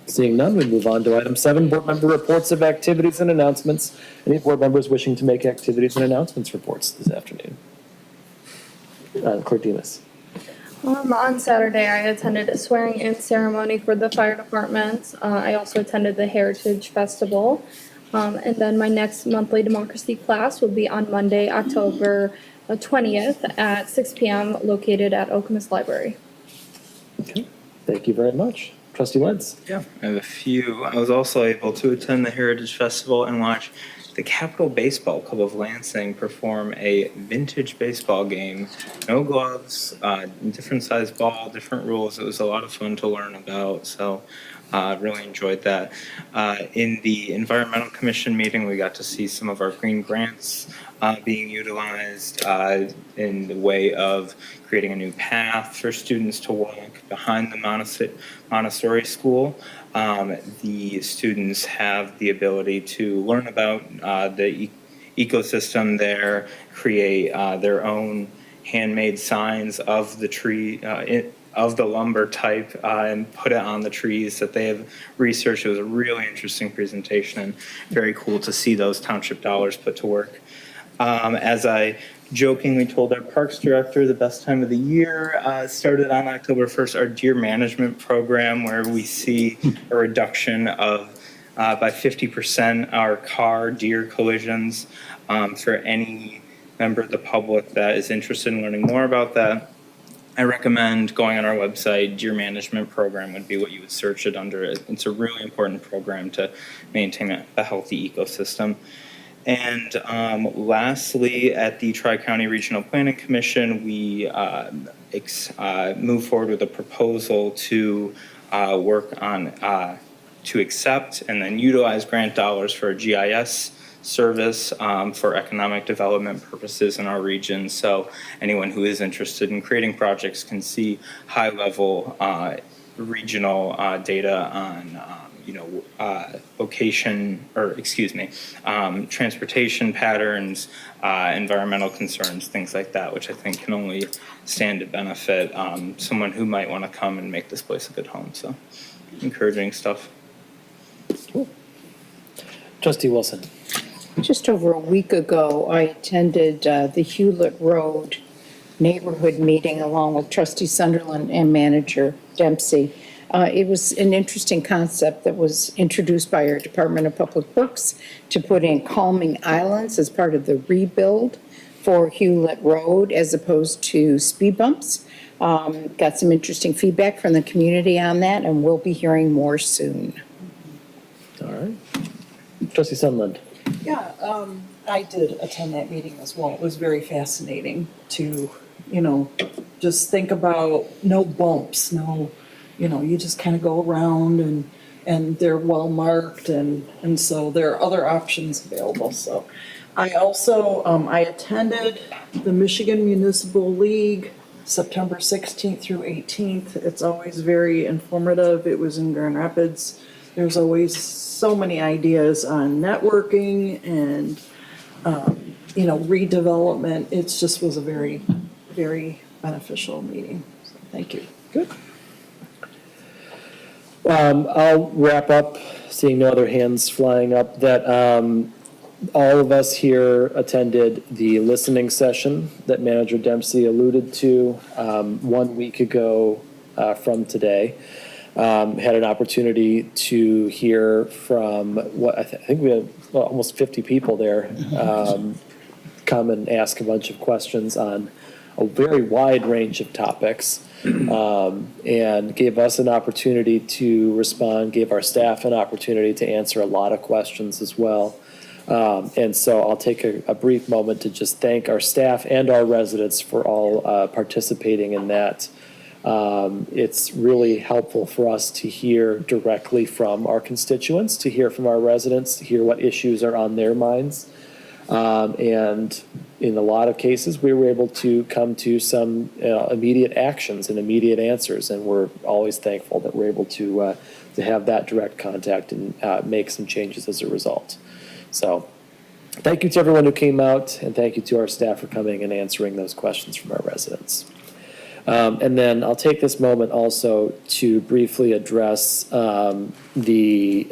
Seeing none, we move on to item 7, board member reports of activities and announcements. Any board members wishing to make activities and announcements reports this afternoon? Clerk Demas. On Saturday, I attended a swearing-in ceremony for the fire department. I also attended the Heritage Festival. And then my next monthly democracy class will be on Monday, October 20th at 6 p.m. located at Okemos Library. Okay, thank you very much. Trustee Wentz. Yeah, I have a few. I was also able to attend the Heritage Festival and watch the Capital Baseball Club of Lansing perform a vintage baseball game. No gloves, different size ball, different rules. It was a lot of fun to learn about, so really enjoyed that. In the Environmental Commission meeting, we got to see some of our green grants being utilized in the way of creating a new path for students to walk behind the Montessori school. The students have the ability to learn about the ecosystem there, create their own handmade signs of the tree, of the lumber type, and put it on the trees that they have researched. It was a really interesting presentation and very cool to see those township dollars put to work. As I jokingly told our parks director, the best time of the year started on October 1st, our deer management program, where we see a reduction of by 50% our car deer collisions. For any member of the public that is interested in learning more about that, I recommend going on our website. Deer management program would be what you would search it under. It's a really important program to maintain a healthy ecosystem. And lastly, at the Tri-County Regional Planning Commission, we move forward with a proposal to work on, to accept and then utilize grant dollars for a GIS service for economic development purposes in our region. So anyone who is interested in creating projects can see high-level regional data on location, or excuse me, transportation patterns, environmental concerns, things like that, which I think can only stand to benefit someone who might want to come and make this place a good home. So encouraging stuff. Cool. Trustee Wilson. Just over a week ago, I attended the Hewlett Road neighborhood meeting along with Trustee Sunderland and Manager Dempsey. It was an interesting concept that was introduced by our Department of Public Works to put in calming islands as part of the rebuild for Hewlett Road as opposed to speed bumps. Got some interesting feedback from the community on that, and we'll be hearing more soon. All right. Trustee Sunderland. Yeah, I did attend that meeting as well. It was very fascinating to, just think about no bumps, you just kind of go around and they're well marked and so there are other options available. So I also, I attended the Michigan Municipal League September 16th through 18th. It's always very informative. It was in Grand Rapids. There's always so many ideas on networking and, redevelopment. It just was a very, very beneficial meeting. So thank you. Good. I'll wrap up, seeing no other hands flying up, that all of us here attended the listening session that Manager Dempsey alluded to 1 week ago from today. Had an opportunity to hear from what I think we had almost 50 people there come and ask a bunch of questions on a very wide range of topics, and gave us an opportunity to respond, gave our staff an opportunity to answer a lot of questions as well. And so I'll take a brief moment to just thank our staff and our residents for all participating in that. It's really helpful for us to hear directly from our constituents, to hear from our residents, to hear what issues are on their minds. And in a lot of cases, we were able to come to some immediate actions and immediate answers, and we're always thankful that we're able to have that direct contact and make some changes as a result. So thank you to everyone who came out, and thank you to our staff for coming and answering those questions from our residents. And then I'll take this moment also to briefly address the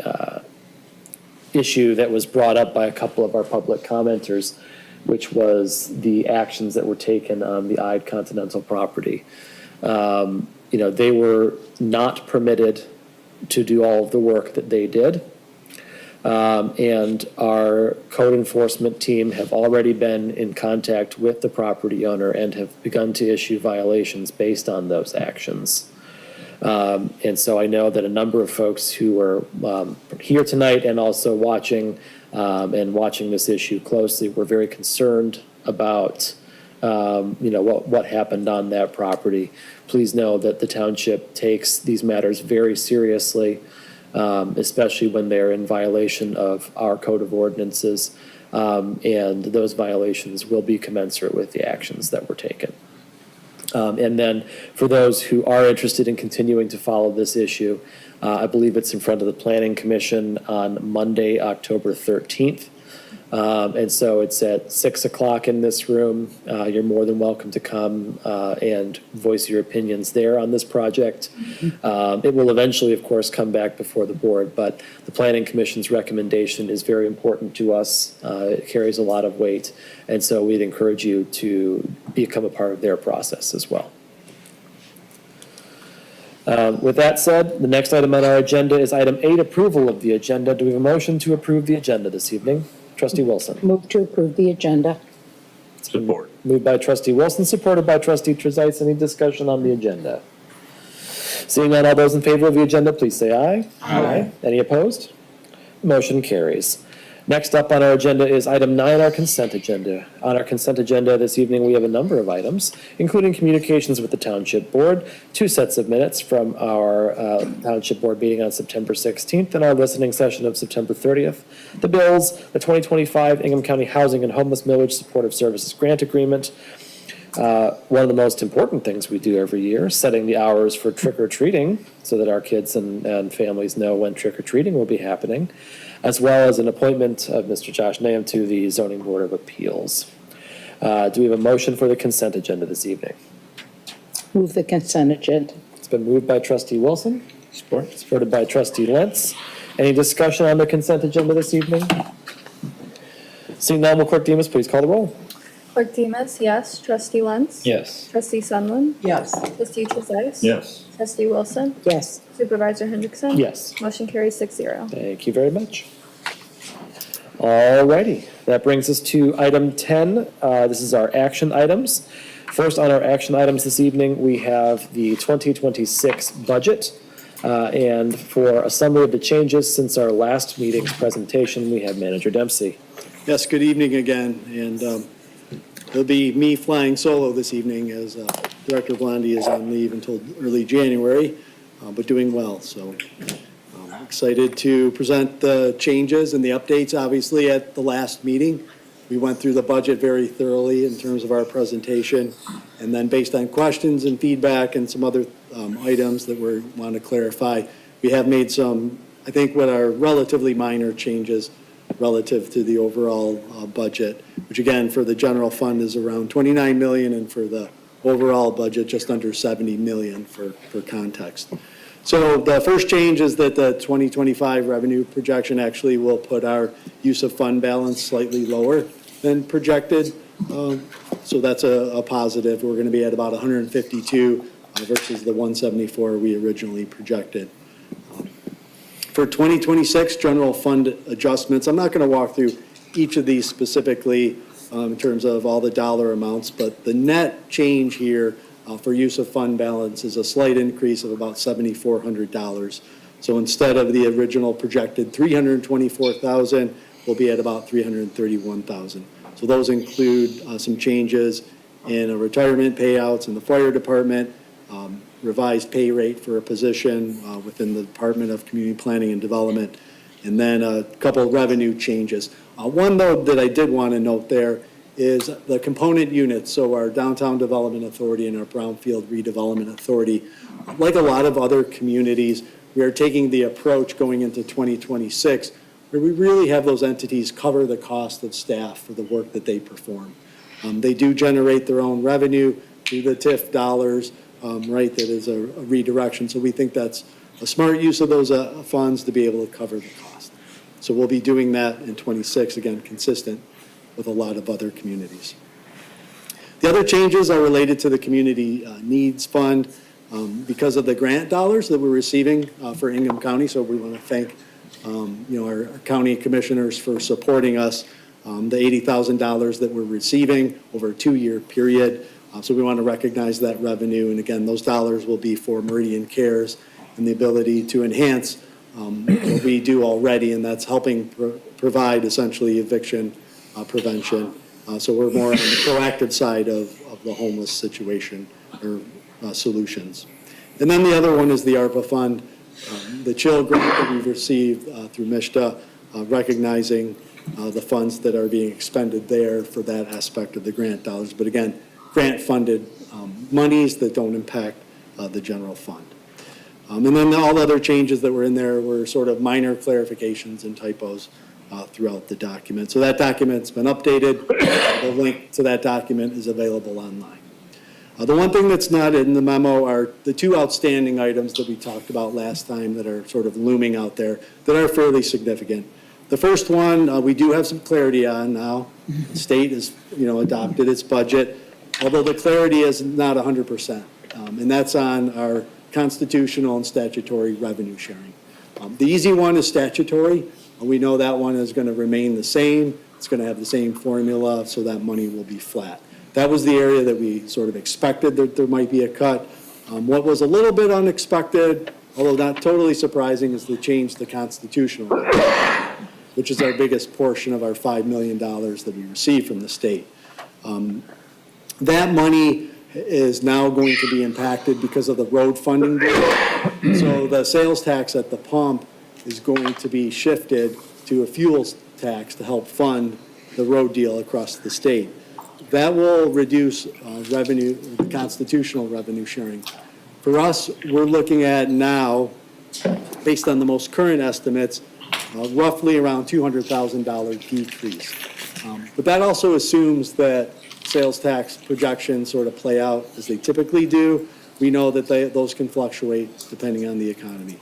issue that was brought up by a couple of our public commenters, which was the actions that were taken on the Ide Continental property. They were not permitted to do all of the work that they did. And our code enforcement team have already been in contact with the property owner and have begun to issue violations based on those actions. And so I know that a number of folks who are here tonight and also watching this issue closely were very concerned about what happened on that property. Please know that the township takes these matters very seriously, especially when they're in violation of our code of ordinances, and those violations will be commensurate with the actions that were taken. And then for those who are interested in continuing to follow this issue, I believe it's in front of the Planning Commission on Monday, October 13th. And so it's at 6 o'clock in this room. You're more than welcome to come and voice your opinions there on this project. It will eventually, of course, come back before the board, but the Planning Commission's recommendation is very important to us. It carries a lot of weight, and so we'd encourage you to become a part of their process as well. With that said, the next item on our agenda is item 8, approval of the agenda. Do we have a motion to approve the agenda this evening? Trustee Wilson. Move to approve the agenda. Support. Moved by Trustee Wilson, supported by Trustee Trezise. Any discussion on the agenda? Seeing none, all those in favor of the agenda, please say aye. Aye. Any opposed? Motion carries. Next up on our agenda is item 9, our consent agenda. On our consent agenda this evening, we have a number of items, including communications with the Township Board, 2 sets of minutes from our Township Board meeting on September 16th, and our listening session of September 30th, the bills, the 2025 Ingham County Housing and Homeless Millage Supportive Services Grant Agreement, one of the most important things we do every year, setting the hours for trick-or-treating so that our kids and families know when trick-or-treating will be happening, as well as an appointment of Mr. Josh Nahum to the Zoning Board of Appeals. Do we have a motion for the consent agenda this evening? Move the consent agenda. It's been moved by Trustee Wilson. Support. Supported by Trustee Lentz. Any discussion on the consent agenda this evening? Seeing none, will Clerk Demas please call the roll? Clerk Demas, yes. Trustee Lentz? Yes. Trustee Sunland? Yes. Trustee Trezise? Yes. Trustee Wilson? Yes. Supervisor Hendrickson? Yes. Motion carries 6-0. Thank you very much. All righty, that brings us to item 10. This is our action items. First on our action items this evening, we have the 2026 budget. And for a summary of the changes since our last meeting's presentation, we have Manager Dempsey. Yes, good evening again, and it'll be me flying solo this evening as Director Blondie is on leave until early January, but doing well, so I'm excited to present the changes and the updates. Obviously, at the last meeting, we went through the budget very thoroughly in terms of our presentation, and then based on questions and feedback and some other items that we want to clarify, we have made some, I think, what are relatively minor changes relative to the overall budget, which again, for the general fund is around 29 million, and for the overall budget, just under 70 million for context. So the first change is that the 2025 revenue projection actually will put our use of fund balance slightly lower than projected. So that's a positive. We're going to be at about 152 versus the 174 we originally projected. For 2026 general fund adjustments, I'm not going to walk through each of these specifically in terms of all the dollar amounts, but the net change here for use of fund balance is a slight increase of about $7,400. So instead of the original projected $324,000, we'll be at about $331,000. So those include some changes in retirement payouts in the fire department, revised pay rate for a position within the Department of Community Planning and Development, and then a couple of revenue changes. One, though, that I did want to note there is the component units, so our Downtown Development Authority and our Brownfield Redevelopment Authority. Like a lot of other communities, we are taking the approach going into 2026 where we really have those entities cover the cost of staff for the work that they perform. They do generate their own revenue through the TIF dollars, right, that is a redirection. So we think that's a smart use of those funds to be able to cover the cost. So we'll be doing that in 26, again, consistent with a lot of other communities. The other changes are related to the Community Needs Fund because of the grant dollars that we're receiving for Ingham County. So we want to thank our county commissioners for supporting us. The $80,000 that we're receiving over a 2-year period. So we want to recognize that revenue. And again, those dollars will be for Meridian Cares and the ability to enhance what we do already, and that's helping provide essentially eviction prevention. So we're more on the proactive side of the homeless situation or solutions. And then the other one is the ARPA fund, the CHILL grant that we've received through MISTA, recognizing the funds that are being expended there for that aspect of the grant dollars. But again, grant-funded monies that don't impact the general fund. And then all the other changes that were in there were sort of minor clarifications and typos throughout the document. So that document's been updated. The link to that document is available online. The one thing that's not in the memo are the 2 outstanding items that we talked about last time that are sort of looming out there that are fairly significant. The first one, we do have some clarity on now. The state has, adopted its budget, although the clarity is not 100%. And that's on our constitutional and statutory revenue sharing. The easy one is statutory. We know that one is going to remain the same. It's going to have the same formula, so that money will be flat. That was the area that we sort of expected that there might be a cut. What was a little bit unexpected, although not totally surprising, is the change to constitutional, which is our biggest portion of our $5 million that we receive from the state. That money is now going to be impacted because of the road funding bill. So the sales tax at the pump is going to be shifted to a fuel tax to help fund the road deal across the state. That will reduce revenue, the constitutional revenue sharing. For us, we're looking at now, based on the most current estimates, roughly around $200,000 decrease. But that also assumes that sales tax projections sort of play out as they typically do. We know that those can fluctuate depending on the economy.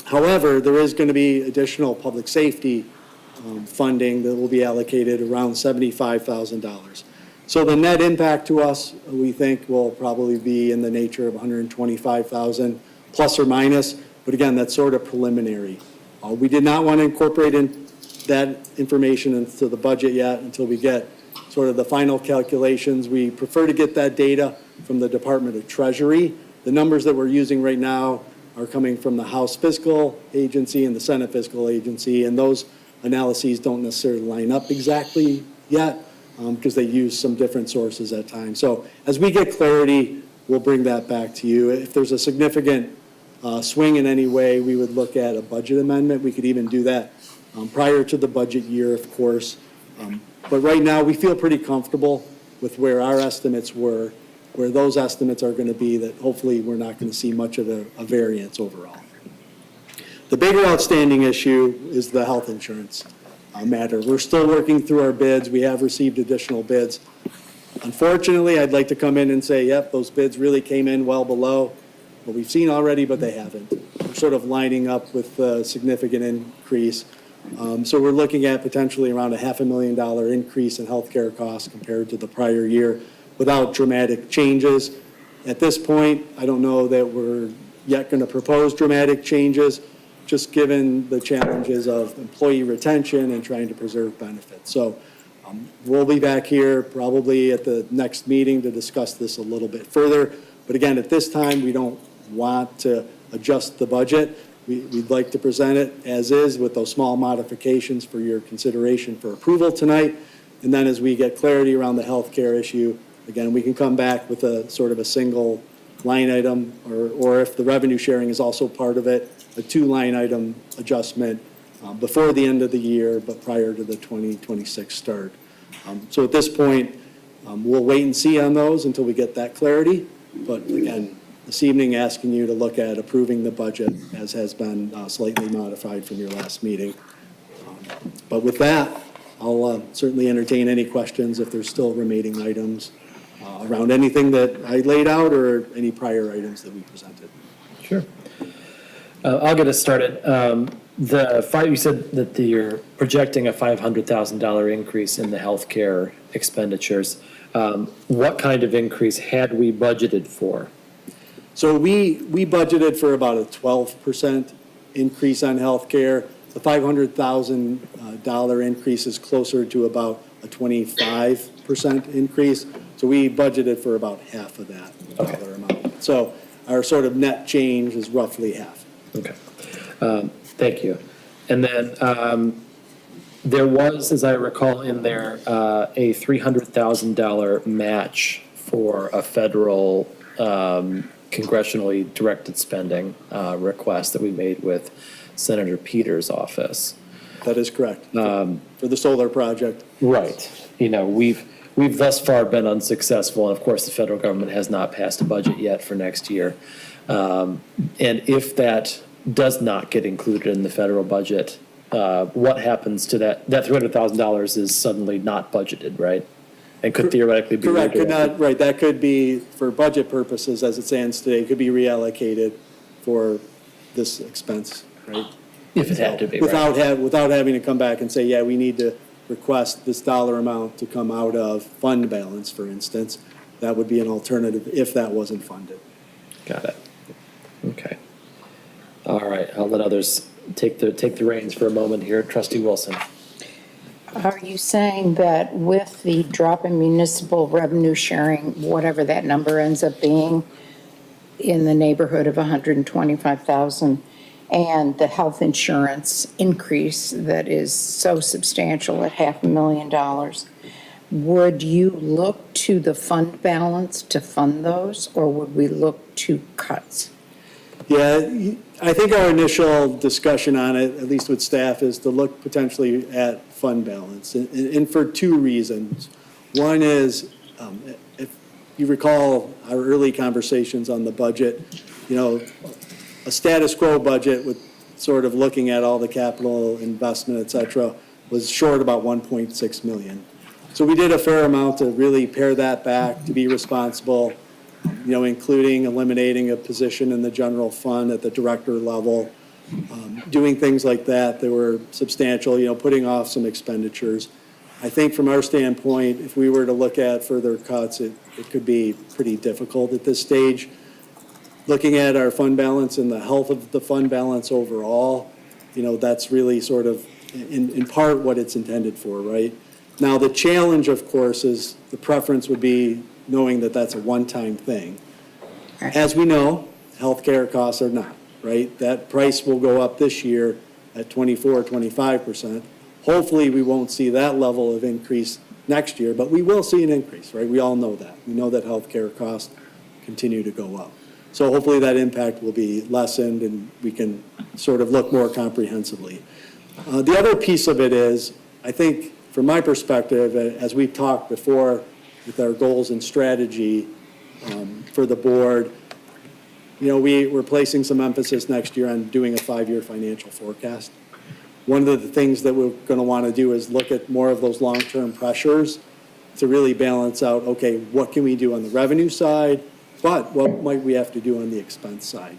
However, there is going to be additional public safety funding that will be allocated around $75,000. So the net impact to us, we think, will probably be in the nature of $125,000 plus or minus. But again, that's sort of preliminary. We did not want to incorporate that information into the budget yet until we get sort of the final calculations. We prefer to get that data from the Department of Treasury. The numbers that we're using right now are coming from the House Fiscal Agency and the Senate Fiscal Agency, and those analyses don't necessarily line up exactly yet because they use some different sources at times. So as we get clarity, we'll bring that back to you. If there's a significant swing in any way, we would look at a budget amendment. We could even do that prior to the budget year, of course. But right now, we feel pretty comfortable with where our estimates were, where those estimates are going to be, that hopefully we're not going to see much of a variance overall. The bigger outstanding issue is the health insurance matter. We're still working through our bids. We have received additional bids. Unfortunately, I'd like to come in and say, yep, those bids really came in well below what we've seen already, but they haven't. We're sort of lining up with a significant increase. So we're looking at potentially around a $500,000 increase in healthcare costs compared to the prior year without dramatic changes. At this point, I don't know that we're yet going to propose dramatic changes, just given the challenges of employee retention and trying to preserve benefits. So we'll be back here probably at the next meeting to discuss this a little bit further. But again, at this time, we don't want to adjust the budget. We'd like to present it as is with those small modifications for your consideration for approval tonight. And then as we get clarity around the health care issue, again, we can come back with a sort of a single line item, or if the revenue sharing is also part of it, a 2-line item adjustment before the end of the year, but prior to the 2026 start. So at this point, we'll wait and see on those until we get that clarity. But again, this evening, asking you to look at approving the budget as has been slightly modified from your last meeting. But with that, I'll certainly entertain any questions if there's still remaining items around anything that I laid out or any prior items that we presented. Sure. I'll get us started. You said that you're projecting a $500,000 increase in the healthcare expenditures. What kind of increase had we budgeted for? So we budgeted for about a 12% increase on healthcare. The $500,000 increase is closer to about a 25% increase. So we budgeted for about half of that dollar amount. So our sort of net change is roughly half. Okay. Thank you. And then there was, as I recall in there, a $300,000 match for a federal congressionally directed spending request that we made with Senator Peters' office. That is correct. For the solar project. Right. You know, we've thus far been unsuccessful, and of course, the federal government has not passed a budget yet for next year. And if that does not get included in the federal budget, what happens to that? That $300,000 is suddenly not budgeted, right? And could theoretically be correct. Could redirected. not, right. That could be, for budget purposes, as it stands today, could be reallocated for this expense, right? If it had to be, right? Without having to come back and say, yeah, we need to request this dollar amount to come out of fund balance, for instance. That would be an alternative if that wasn't funded. Got it. Okay. All right. I'll let others take the reins for a moment here. Trustee Wilson. Are you saying that with the drop in municipal revenue sharing, whatever that number ends up being, in the neighborhood of 125,000, and the health insurance increase that is so substantial at $500,000, would you look to the fund balance to fund those, or would we look to cuts? Yeah, I think our initial discussion on it, at least with staff, is to look potentially at fund balance, and for two reasons. One is, if you recall our early conversations on the budget, you know, a status quo budget with sort of looking at all the capital investment, et cetera, was short about 1.6 million. So we did a fair amount to really pare that back, to be responsible, you know, including eliminating a position in the general fund at the director level, doing things like that that were substantial, you know, putting off some expenditures. I think from our standpoint, if we were to look at further cuts, it could be pretty difficult at this stage. Looking at our fund balance and the health of the fund balance overall, you know, that's really sort of in part what it's intended for, right? Now, the challenge, of course, is the preference would be knowing that that's a one-time thing. As we know, healthcare costs are not, right? That price will go up this year at 24 or 25%. Hopefully, we won't see that level of increase next year, but we will see an increase, right? We all know that. We know that healthcare costs continue to go up. So hopefully that impact will be lessened and we can sort of look more comprehensively. The other piece of it is, I think, from my perspective, as we've talked before with our goals and strategy for the board, you know, we're placing some emphasis next year on doing a 5-year financial forecast. One of the things that we're going to want to do is look at more of those long-term pressures to really balance out, okay, what can we do on the revenue side, but what might we have to do on the expense side?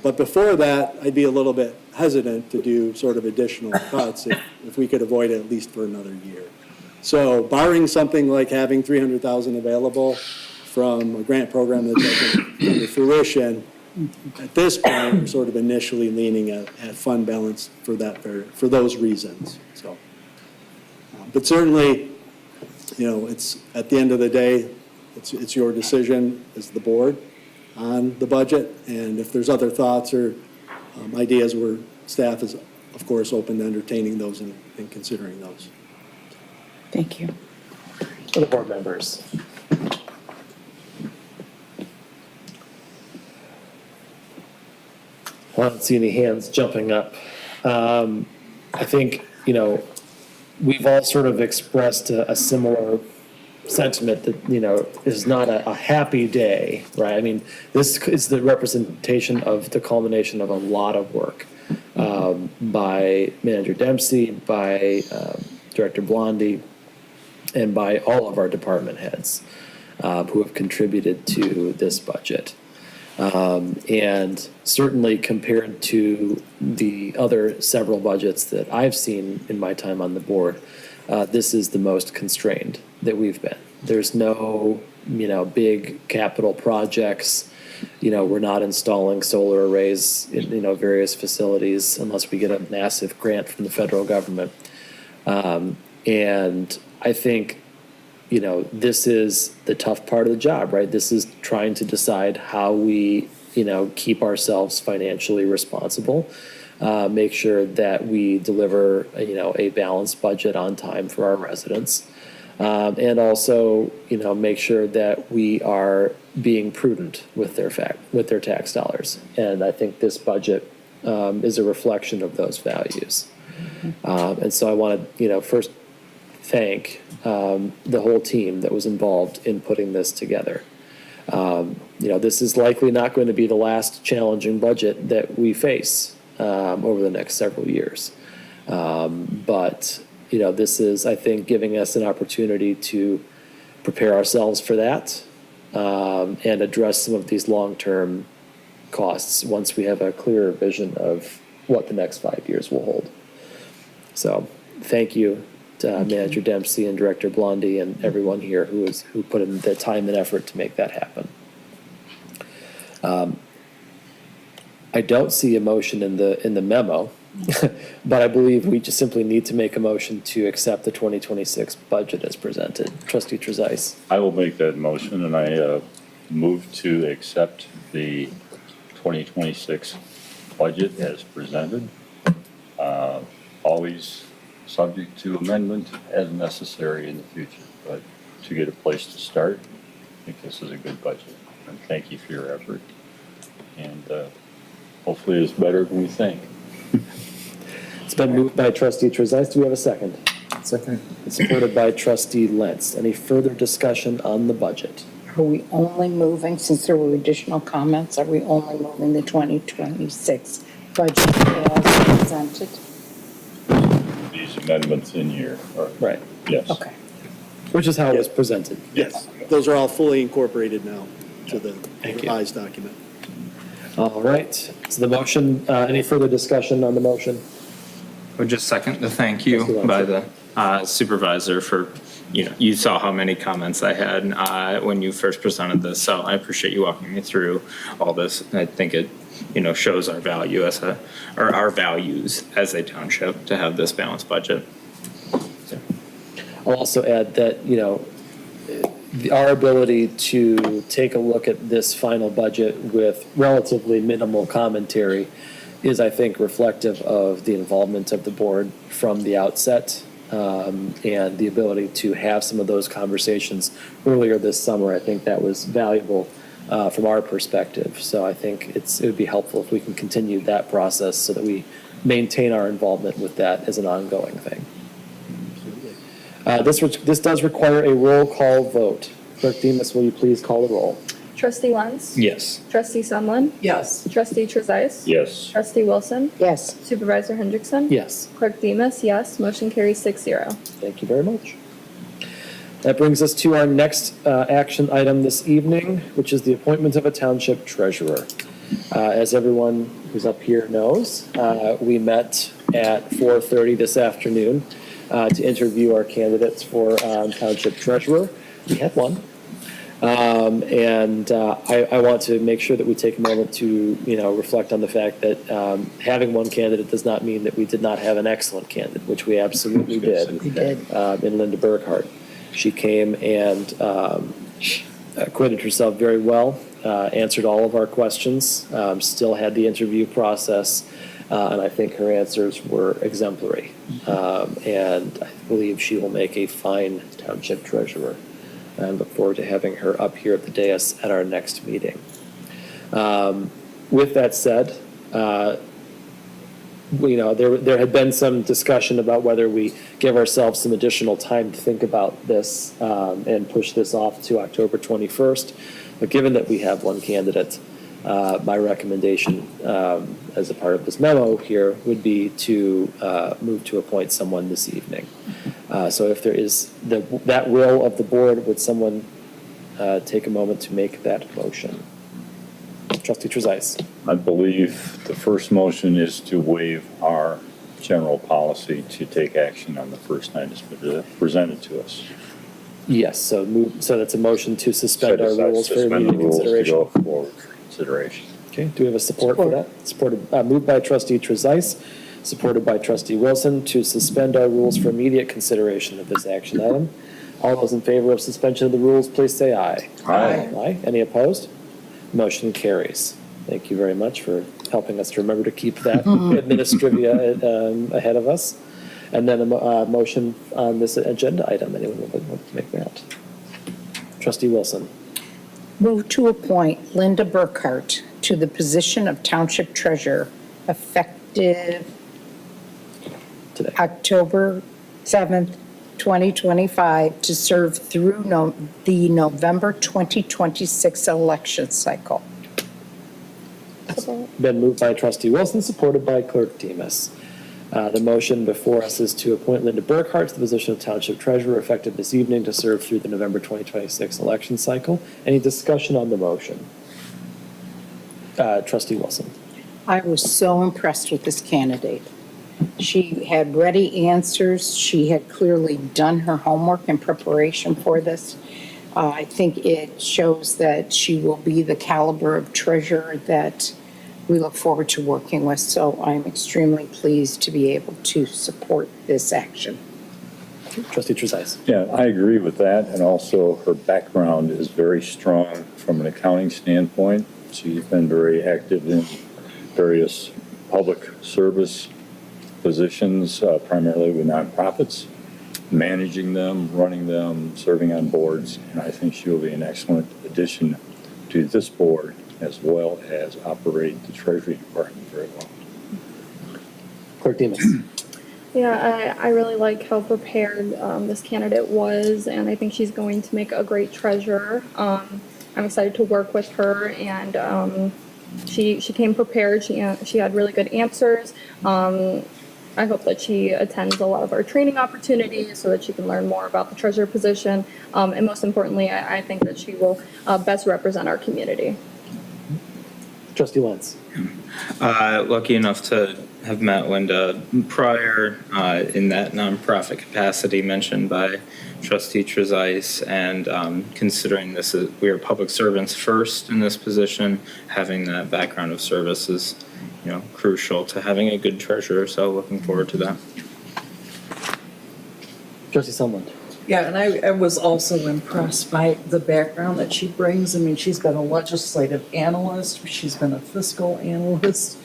But before that, I'd be a little bit hesitant to do sort of additional cuts if we could avoid it at least for another year. So barring something like having $300,000 available from a grant program that doesn't come to fruition, at this point, we're sort of initially leaning at fund balance for those reasons. So, but certainly, you know, it's at the end of the day, it's your decision as the board on the budget, and if there's other thoughts or ideas, where staff is, of course, open to entertaining those and considering those. Thank you. Other board members. I don't see any hands jumping up. I think, you know, we've all sort of expressed a similar sentiment that, is not a happy day, right? I mean, this is the representation of the culmination of a lot of work by Manager Dempsey, by Director Blondie, and by all of our department heads who have contributed to this budget. And certainly compared to the other several budgets that I've seen in my time on the board, this is the most constrained that we've been. There's no, big capital projects. We're not installing solar arrays in, various facilities unless we get a massive grant from the federal government. And I think, this is the tough part of the job, right? This is trying to decide how we, keep ourselves financially responsible, make sure that we deliver, a balanced budget on time for our residents. And also, make sure that we are being prudent with their tax dollars. And I think this budget is a reflection of those values. And so I want to, first thank the whole team that was involved in putting this together. This is likely not going to be the last challenging budget that we face over the next several years. But this is, I think, giving us an opportunity to prepare ourselves for that and address some of these long-term costs once we have a clearer vision of what the next 5 years will hold. So thank you to Manager Dempsey and Director Blondie and everyone here who put in the time and effort to make that happen. I don't see a motion in the memo, but I believe we just simply need to make a motion to accept the 2026 budget as presented. Trustee Trezise. I will make that motion, and I move to accept the 2026 budget as presented. Always subject to amendment as necessary in the future, but to get a place to start, I think this is a good budget. And thank you for your effort. And hopefully it's better than we think. It's been moved by Trustee Trezise. Do we have a second? Second. It's supported by Trustee Lentz. Any further discussion on the budget? Are we only moving, since there were additional comments, are we only moving the 2026 budget as presented? These amendments in here are. Right. Yes. Okay. Which is how it was presented. Yes, those are all fully incorporated now to the Thank you. revised document. All right. So the motion, any further discussion on the motion? I would just second the thank you by the supervisor for, you saw how many comments I had when you first presented this. So I appreciate you walking me through all this. I think it, shows our value or our values as a township to have this balanced budget. I'll also add that, our ability to take a look at this final budget with relatively minimal commentary is, I think, reflective of the involvement of the board from the outset, and the ability to have some of those conversations earlier this summer. I think that was valuable from our perspective. So I think it would be helpful if we can continue that process so that we maintain our involvement with that as an ongoing thing. This does require a roll call vote. Clerk Demas, will you please call the roll? Trustee Lentz? Yes. Trustee Sumlin? Yes. Trustee Trezise? Yes. Trustee Wilson? Yes. Supervisor Hendrickson? Yes. Clerk Demas, yes. Motion carries 6-0. Thank you very much. That brings us to our next action item this evening, which is the appointment of a township treasurer. As everyone who's up here knows, we met at 4:30 this afternoon to interview our candidates for township treasurer. We had one. And I want to make sure that we take a moment to, reflect on the fact that having one candidate does not mean that we did not have an excellent candidate, which we absolutely did. We did. In Linda Burkhart. She came and acquitted herself very well, answered all of our questions, still had the interview process, and I think her answers were exemplary. And I believe she will make a fine township treasurer. I look forward to having her up here at the dais at our next meeting. With that said, there had been some discussion about whether we give ourselves some additional time to think about this and push this off to October 21st. But given that we have one candidate, my recommendation as a part of this memo here would be to move to appoint someone this evening. So if there is that will of the board, would someone take a moment to make that motion? Trustee Trezise. I believe the first motion is to waive our general policy to take action on the first night it's presented to us. Yes, so that's a motion to suspend our rules for Suspend the immediate rules to consideration. go forward for consideration. Okay, do we have a support for that? Supported, moved by Trustee Trezise, supported by Trustee Wilson to suspend our rules for immediate consideration of this action item. All those in favor of suspension of the rules, please say aye. Aye. Aye. Any opposed? Motion carries. Thank you very much for helping us to remember to keep that administrivia ahead of us. And then a motion on this agenda item. Anyone would like to make that? Trustee Wilson. Move to appoint Linda Burkhart to the position of Township Treasurer effective Today. October 7th, 2025, to serve through the November 2026 election cycle. Been moved by Trustee Wilson, supported by Clerk Demas. The motion before us is to appoint Linda Burkhart to the position of Township Treasurer effective this evening to serve through the November 2026 election cycle. Any discussion on the motion? Trustee Wilson. I was so impressed with this candidate. She had ready answers. She had clearly done her homework in preparation for this. I think it shows that she will be the caliber of treasurer that we look forward to working with. So I'm extremely pleased to be able to support this action. Trustee Trezise. Yeah, I agree with that, and also her background is very strong from an accounting standpoint. She's been very active in various public service positions, primarily with nonprofits, managing them, running them, serving on boards, and I think she will be an excellent addition to this board as well as operate the Treasury Department very well. Clerk Demas. Yeah, I really like how prepared this candidate was, and I think she's going to make a great treasurer. I'm excited to work with her, and she came prepared. She had really good answers. I hope that she attends a lot of our training opportunities so that she can learn more about the treasurer position. And most importantly, I think that she will best represent our community. Trustee Lentz. Lucky enough to have met Linda prior in that nonprofit capacity mentioned by Trustee Trezise, and considering we are public servants first in this position, having that background of service is crucial to having a good treasurer, so looking forward to that. Trustee Sumlin. Yeah, and I was also impressed by the background that she brings. I mean, she's been a legislative analyst, she's been a fiscal analyst,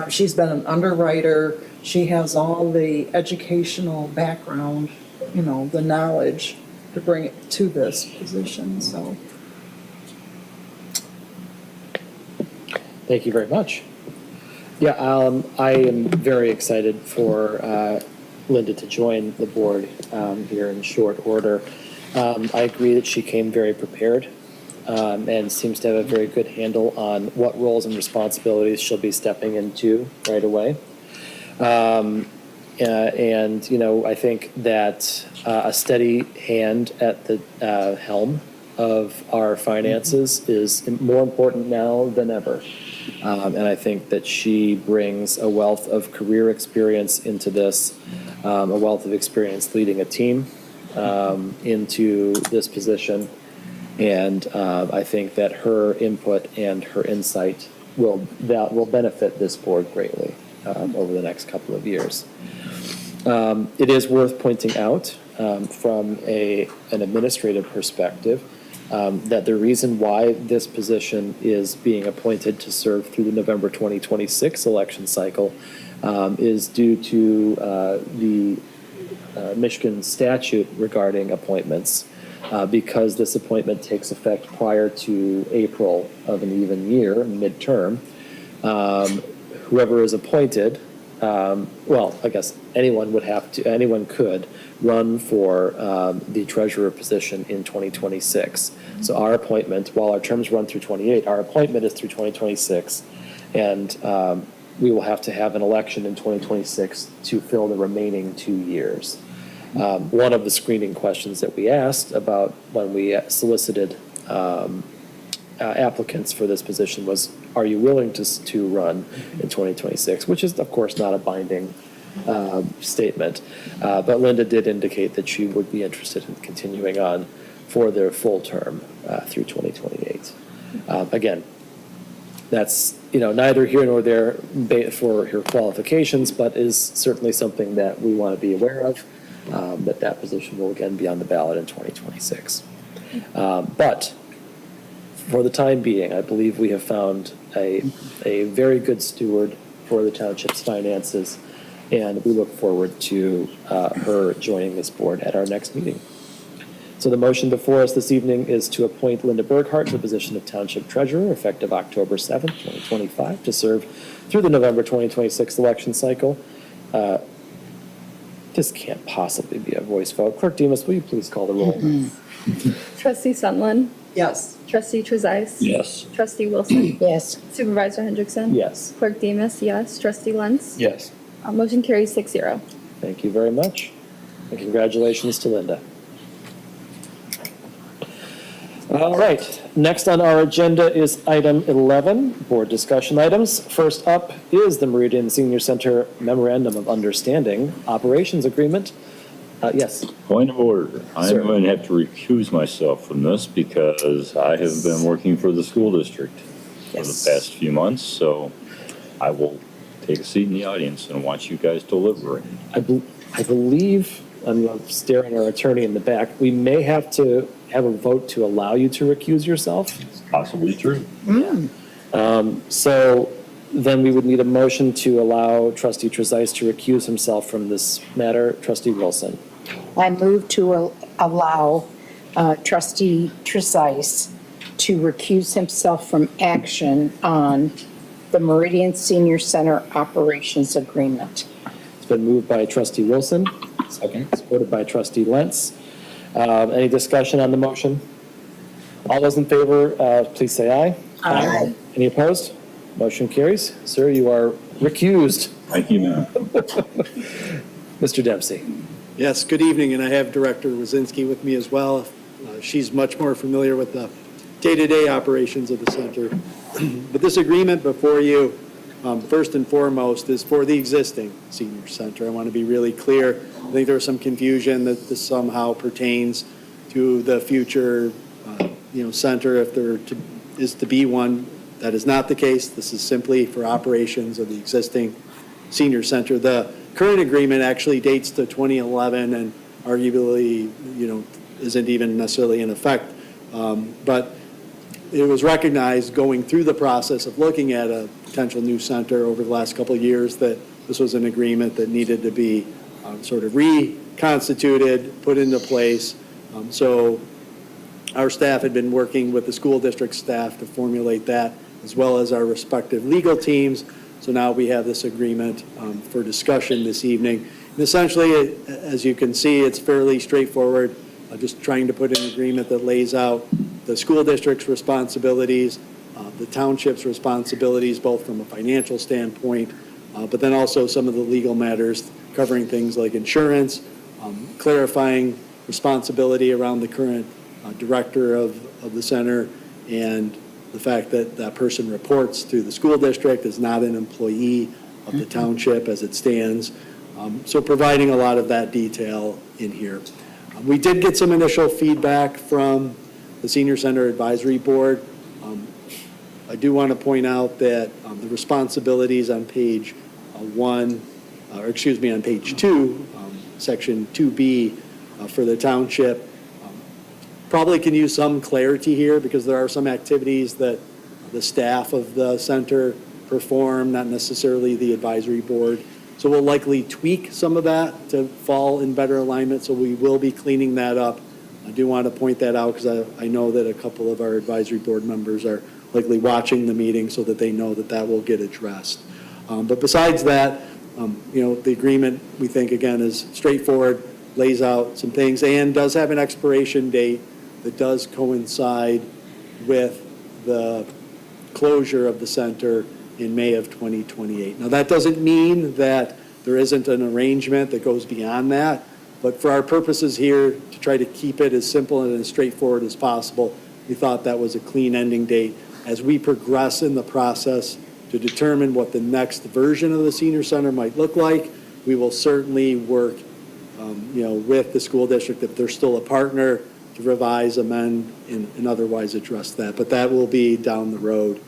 she's been an underwriter, she has all the educational background, the knowledge to bring it to this position, so. Thank you very much. Yeah, I am very excited for Linda to join the board here in short order. I agree that she came very prepared and seems to have a very good handle on what roles and responsibilities she'll be stepping into right away. And I think that a steady hand at the helm of our finances is more important now than ever. And I think that she brings a wealth of career experience into this, a wealth of experience leading a team into this position. And I think that her input and her insight will benefit this board greatly over the next couple of years. It is worth pointing out from an administrative perspective that the reason why this position is being appointed to serve through the November 2026 election cycle is due to the Michigan statute regarding appointments. Because this appointment takes effect prior to April of an even year, midterm, whoever is appointed well, I guess anyone could run for the treasurer position in 2026. So our appointment, while our terms run through 28, our appointment is through 2026. And we will have to have an election in 2026 to fill the remaining 2 years. One of the screening questions that we asked about when we solicited applicants for this position was, are you willing to run in 2026? Which is, of course, not a binding statement. But Linda did indicate that she would be interested in continuing on for their full term through 2028. Again, that's, neither here nor there for her qualifications, but is certainly something that we want to be aware of, that position will again be on the ballot in 2026. But for the time being, I believe we have found a very good steward for the township's finances, and we look forward to her joining this board at our next meeting. So the motion before us this evening is to appoint Linda Berghart to the position of Township Treasurer effective October 7th, 2025, to serve through the November 2026 election cycle. This can't possibly be a voice vote. Clerk Demas, will you please call the roll? Trustee Sundlin. Yes. Trustee Trezise. Yes. Trustee Wilson. Yes. Supervisor Hendrickson. Yes. Clerk Demas, yes. Trustee Lentz. Yes. Motion carries 6-0. Thank you very much, and congratulations to Linda. All right, next on our agenda is item 11, board discussion items. First up is the Meridian Senior Center Memorandum of Understanding Operations Agreement. Yes. Point of order. Sir. I'm going to have to recuse myself from this because I have been working for the school district for the past few months, so I will take a seat in the audience and watch you guys deliberate. I believe, I'm staring at our attorney in the back, we may have to have a vote to allow you to recuse yourself. Possibly true. So then we would need a motion to allow Trustee Trezise to recuse himself from this matter. Trustee Wilson. I move to allow Trustee Trezise to recuse himself from action on the Meridian Senior Center Operations Agreement. It's been moved by Trustee Wilson. Second. Supported by Trustee Lentz. Any discussion on the motion? All those in favor, please say aye. Aye. Any opposed? Motion carries. Sir, you are recused. Thank you, ma'am. Mr. Dempsey. Yes, good evening, and I have Director Wazinski with me as well. She's much more familiar with the day-to-day operations of the center. But this agreement before you, first and foremost, is for the existing senior center. I want to be really clear. I think there was some confusion that this somehow pertains to the future, center, if there is to be one. That is not the case. This is simply for operations of the existing senior center. The current agreement actually dates to 2011 and arguably, isn't even necessarily in effect. But it was recognized going through the process of looking at a potential new center over the last couple of years that this was an agreement that needed to be sort of reconstituted, put into place. So our staff had been working with the school district staff to formulate that, as well as our respective legal teams. So now we have this agreement for discussion this evening. And essentially, as you can see, it's fairly straightforward. Just trying to put an agreement that lays out the school district's responsibilities, the township's responsibilities, both from a financial standpoint, but then also some of the legal matters covering things like insurance, clarifying responsibility around the current director of the center, and the fact that that person reports to the school district, is not an employee of the township as it stands. So providing a lot of that detail in here. We did get some initial feedback from the Senior Center Advisory Board. I do want to point out that the responsibilities on page on page 2, section 2B for the township, probably can use some clarity here because there are some activities that the staff of the center perform, not necessarily the advisory board. So we'll likely tweak some of that to fall in better alignment, so we will be cleaning that up. I do want to point that out because I know that a couple of our advisory board members are likely watching the meeting so that they know that that will get addressed. But besides that, The agreement, we think, again, is straightforward, lays out some things, and does have an expiration date that does coincide with the closure of the center in May of 2028. Now, that doesn't mean that there isn't an arrangement that goes beyond that, but for our purposes here, to try to keep it as simple and as straightforward as possible, we thought that was a clean ending date. As we progress in the process to determine what the next version of the senior center might look like, we will certainly work with the school district, if they're still a partner, to revise, amend, and otherwise address that. But that will be down the road.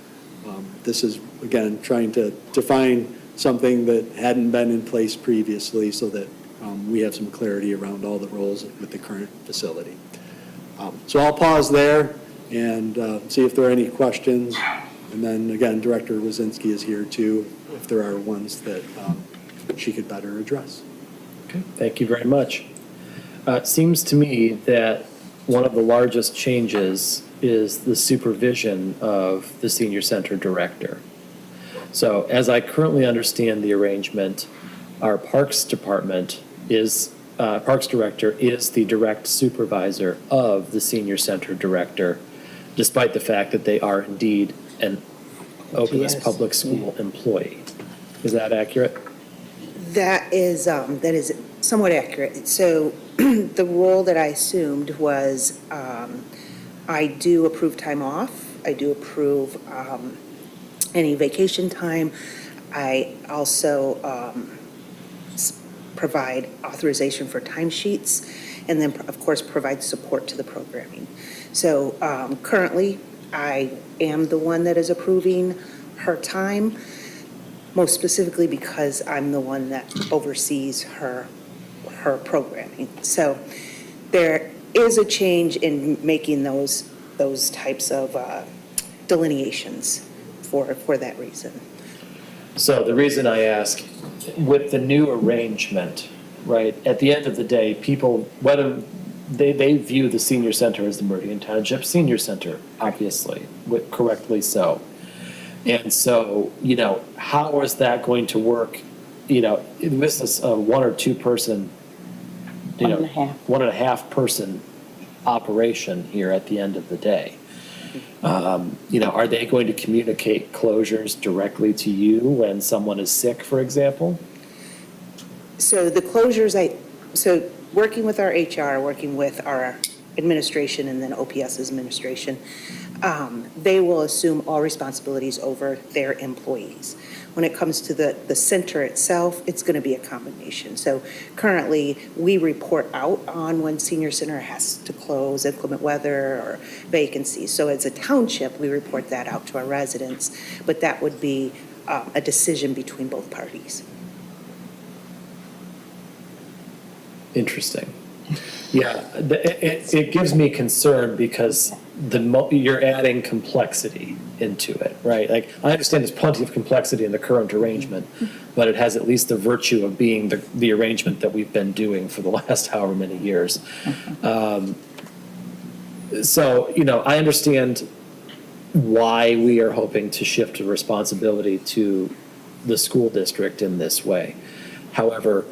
This is, again, trying to find something that hadn't been in place previously so that we have some clarity around all the roles with the current facility. So I'll pause there and see if there are any questions. And then, again, Director Wazinski is here too, if there are ones that she could better address. Okay, thank you very much. It seems to me that one of the largest changes is the supervision of the senior center director. So as I currently understand the arrangement, our Parks Department Parks Director is the direct supervisor of the senior center director, despite the fact that they are indeed an Okemos Public School employee. Is that accurate? That is somewhat accurate. So the role that I assumed was I do approve time off. I do approve any vacation time. I also provide authorization for timesheets, and then, of course, provide support to the programming. So currently, I am the one that is approving her time, most specifically because I'm the one that oversees her programming. So there is a change in making those types of delineations for that reason. So the reason I ask, with the new arrangement, right, at the end of the day, people, whether they view the senior center as the Meridian Township Senior Center, obviously, correctly so. And so, how is that going to work? This is a one or two person, 1.5 person operation here at the end of the day. Are they going to communicate closures directly to you when someone is sick, for example? So the closures, working with our HR, working with our administration and then OPS's administration, they will assume all responsibilities over their employees. When it comes to the center itself, it's going to be a combination. So currently, we report out on when senior center has to close, inclement weather or vacancies. So as a township, we report that out to our residents, but that would be a decision between both parties. Interesting. Yeah, it gives me concern because you're adding complexity into it, right? Like, I understand there's plenty of complexity in the current arrangement, but it has at least the virtue of being the arrangement that we've been doing for the last however many years. So, I understand why we are hoping to shift the responsibility to the school district in this way. However,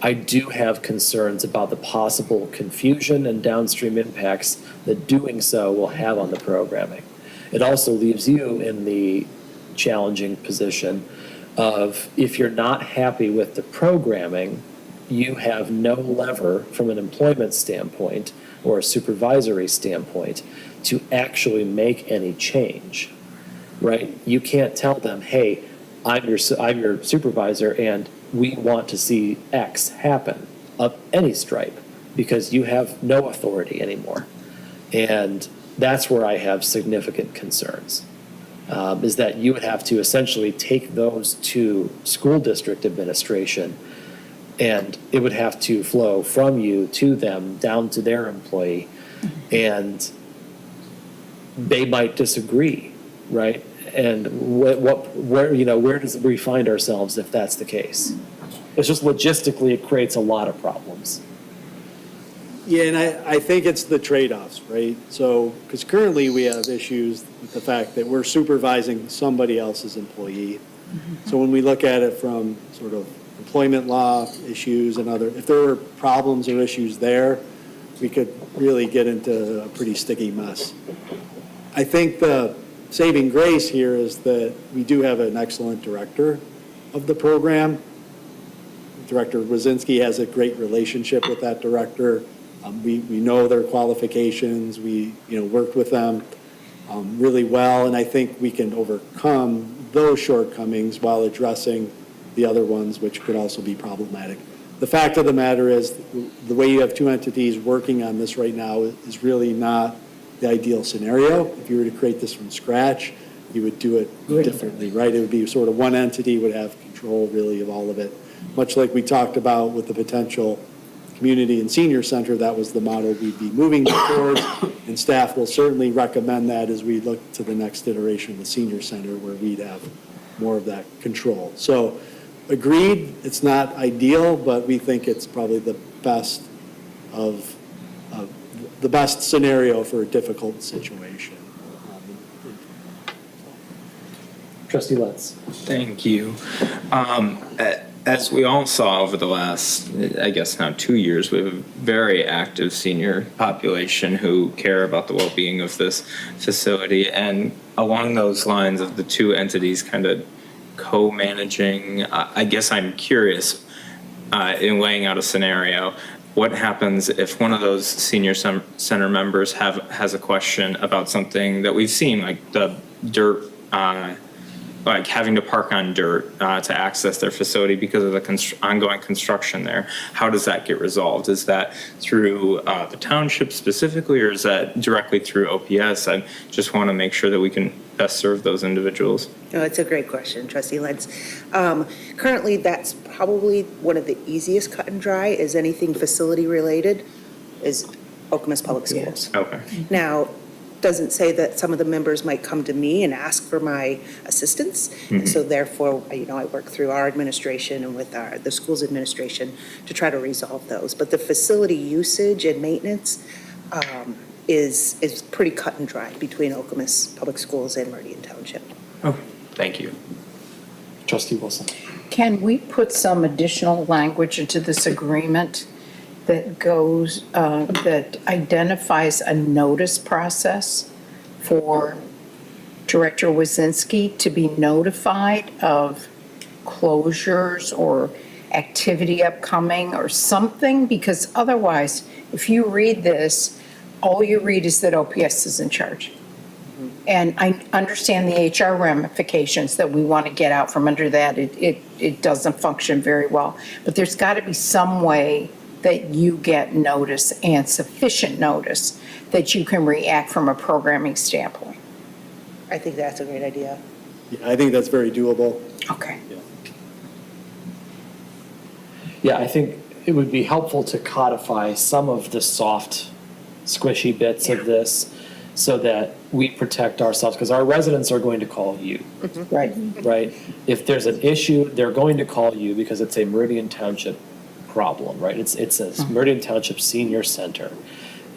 I do have concerns about the possible confusion and downstream impacts that doing so will have on the programming. It also leaves you in the challenging position of, if you're not happy with the programming, you have no lever from an employment standpoint or a supervisory standpoint to actually make any change, right? You can't tell them, hey, I'm your supervisor and we want to see X happen of any stripe, because you have no authority anymore. And that's where I have significant concerns, is that you would have to essentially take those to school district administration, and it would have to flow from you to them down to their employee, and they might disagree, right? And where does we find ourselves if that's the case? It's just logistically, it creates a lot of problems. Yeah, and I think it's the trade-offs, right? So, because currently we have issues with the fact that we're supervising somebody else's employee. So when we look at it from sort of employment law issues and other, if there were problems or issues there, we could really get into a pretty sticky mess. I think the saving grace here is that we do have an excellent director of the program. Director Wazinski has a great relationship with that director. We know their qualifications. We, worked with them really well, and I think we can overcome those shortcomings while addressing the other ones, which could also be problematic. The fact of the matter is, the way you have two entities working on this right now is really not the ideal scenario. If you were to create this from scratch, you would do it differently, right? It would be sort of one entity would have control really of all of it. Much like we talked about with the potential community and senior center, that was the model we'd be moving towards, and staff will certainly recommend that as we look to the next iteration of the senior center where we'd have more of that control. So agreed, it's not ideal, but we think it's probably the best of the best scenario for a difficult situation. Trustee Lutz. Thank you. As we all saw over the last, I guess now 2 years, we have a very active senior population who care about the well-being of this facility. And along those lines of the two entities kind of co-managing, I guess I'm curious, in laying out a scenario, what happens if one of those senior center members has a question about something that we've seen, like the dirt, like having to park on dirt to access their facility because of the ongoing construction there? How does that get resolved? Is that through the township specifically, or is that directly through OPS? I just want to make sure that we can best serve those individuals. No, it's a great question, Trustee Lentz. Currently, that's probably one of the easiest cut and dry, is anything facility related, is Okemos Public Schools. Okay. Now, doesn't say that some of the members might come to me and ask for my assistance. And so therefore, I work through our administration and with the school's administration to try to resolve those. But the facility usage and maintenance is pretty cut and dry between Okemos Public Schools and Meridian Township. Oh, thank you. Trustee Wilson. Can we put some additional language into this agreement that goes, that identifies a notice process for Director Wazinski to be notified of closures or activity upcoming or something? Because otherwise, if you read this, all you read is that OPS is in charge. And I understand the HR ramifications that we want to get out from under that. It doesn't function very well. But there's got to be some way that you get notice and sufficient notice that you can react from a programming standpoint. I think that's a great idea. Yeah, I think that's very doable. Okay. Yeah, I think it would be helpful to codify some of the soft, squishy bits of this so that we protect ourselves, because our residents are going to call you. Right. Right? If there's an issue, they're going to call you because it's a Meridian Township problem, right? It's a Meridian Township Senior Center.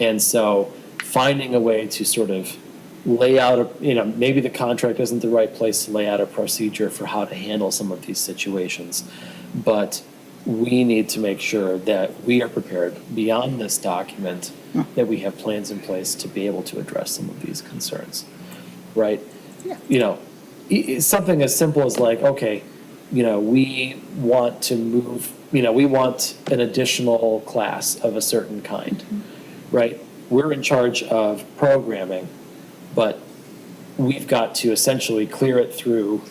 And so finding a way to sort of lay out, maybe the contract isn't the right place to lay out a procedure for how to handle some of these situations. But we need to make sure that we are prepared beyond this document, that we have plans in place to be able to address some of these concerns, right? Yeah. Something as simple as like, okay, we want to move, we want an additional class of a certain kind, right? We're in charge of programming, but we've got to essentially clear it through.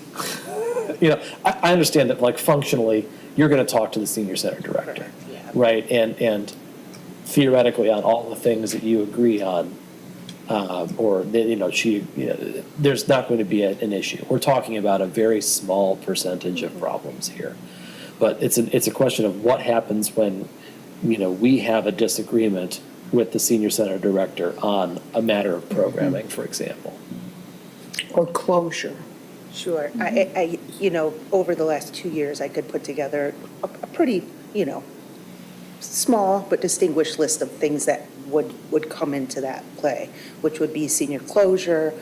I understand that, like, functionally, you're going to talk to the senior center director, right? And theoretically on all the things that you agree on, there's not going to be an issue. We're talking about a very small percentage of problems here. But it's a question of what happens when, we have a disagreement with the senior center director on a matter of programming, for example. Or closure. Sure. I over the last 2 years, I could put together a pretty, small but distinguished list of things that would come into that play, which would be senior closure.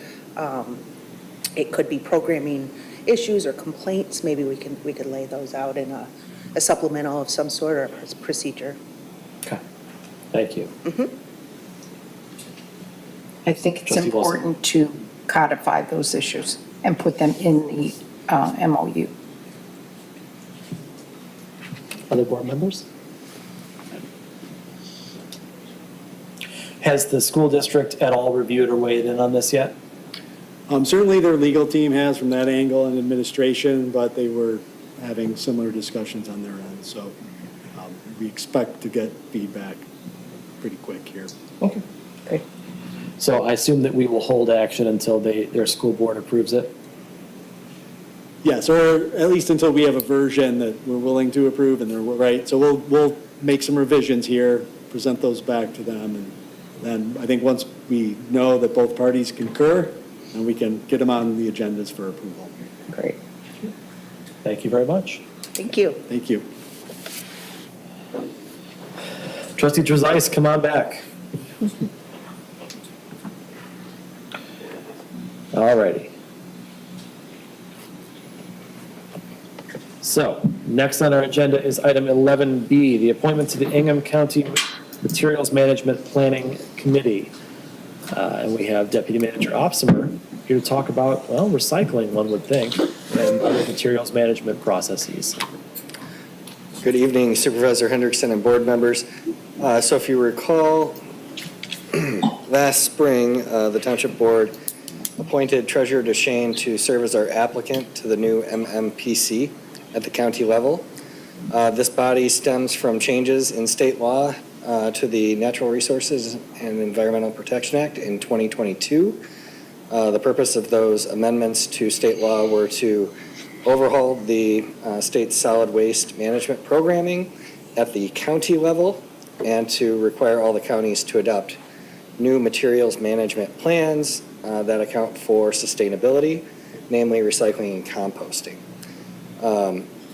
It could be programming issues or complaints. Maybe we could lay those out in a supplemental of some sort or a procedure. Okay, thank you. I think it's Trustee Wilson. important to codify those issues and put them in the MOU. Other board members? Has the school district at all reviewed or weighed in on this yet? Certainly their legal team has from that angle and administration, but they were having similar discussions on their end. So we expect to get feedback pretty quick here. Okay. Okay. So I assume that we will hold action until their school board approves it? Yes, or at least until we have a version that we're willing to approve and they're right. So we'll make some revisions here, present those back to them. And then I think once we know that both parties concur, and we can get them on the agendas for approval. Great. Thank you very much. Thank you. Thank you. Trustee Trezise, come on back. All righty. So, next on our agenda is item 11B, the appointment to the Ingham County Materials Management Planning Committee. And we have Deputy Manager Opsimer here to talk about, well, recycling, one would think, and other materials management processes. Good evening, Supervisor Hendrickson and board members. So if you recall, last spring, the Township Board appointed Treasurer DeShane to serve as our applicant to the new MMPC at the county level. This body stems from changes in state law to the Natural Resources and Environmental Protection Act in 2022. The purpose of those amendments to state law were to overhaul the state's solid waste management programming at the county level and to require all the counties to adopt new materials management plans that account for sustainability, namely recycling and composting.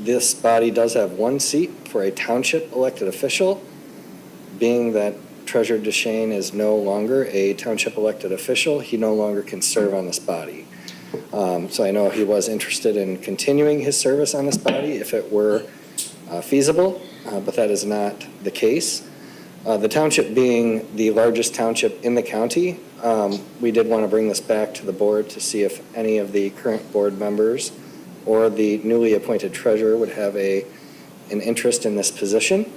This body does have one seat for a township elected official. Being that Treasurer DeShane is no longer a township elected official, he no longer can serve on this body. So I know he was interested in continuing his service on this body if it were feasible, but that is not the case. The township being the largest township in the county, we did want to bring this back to the board to see if any of the current board members or the newly appointed treasurer would have an interest in this position.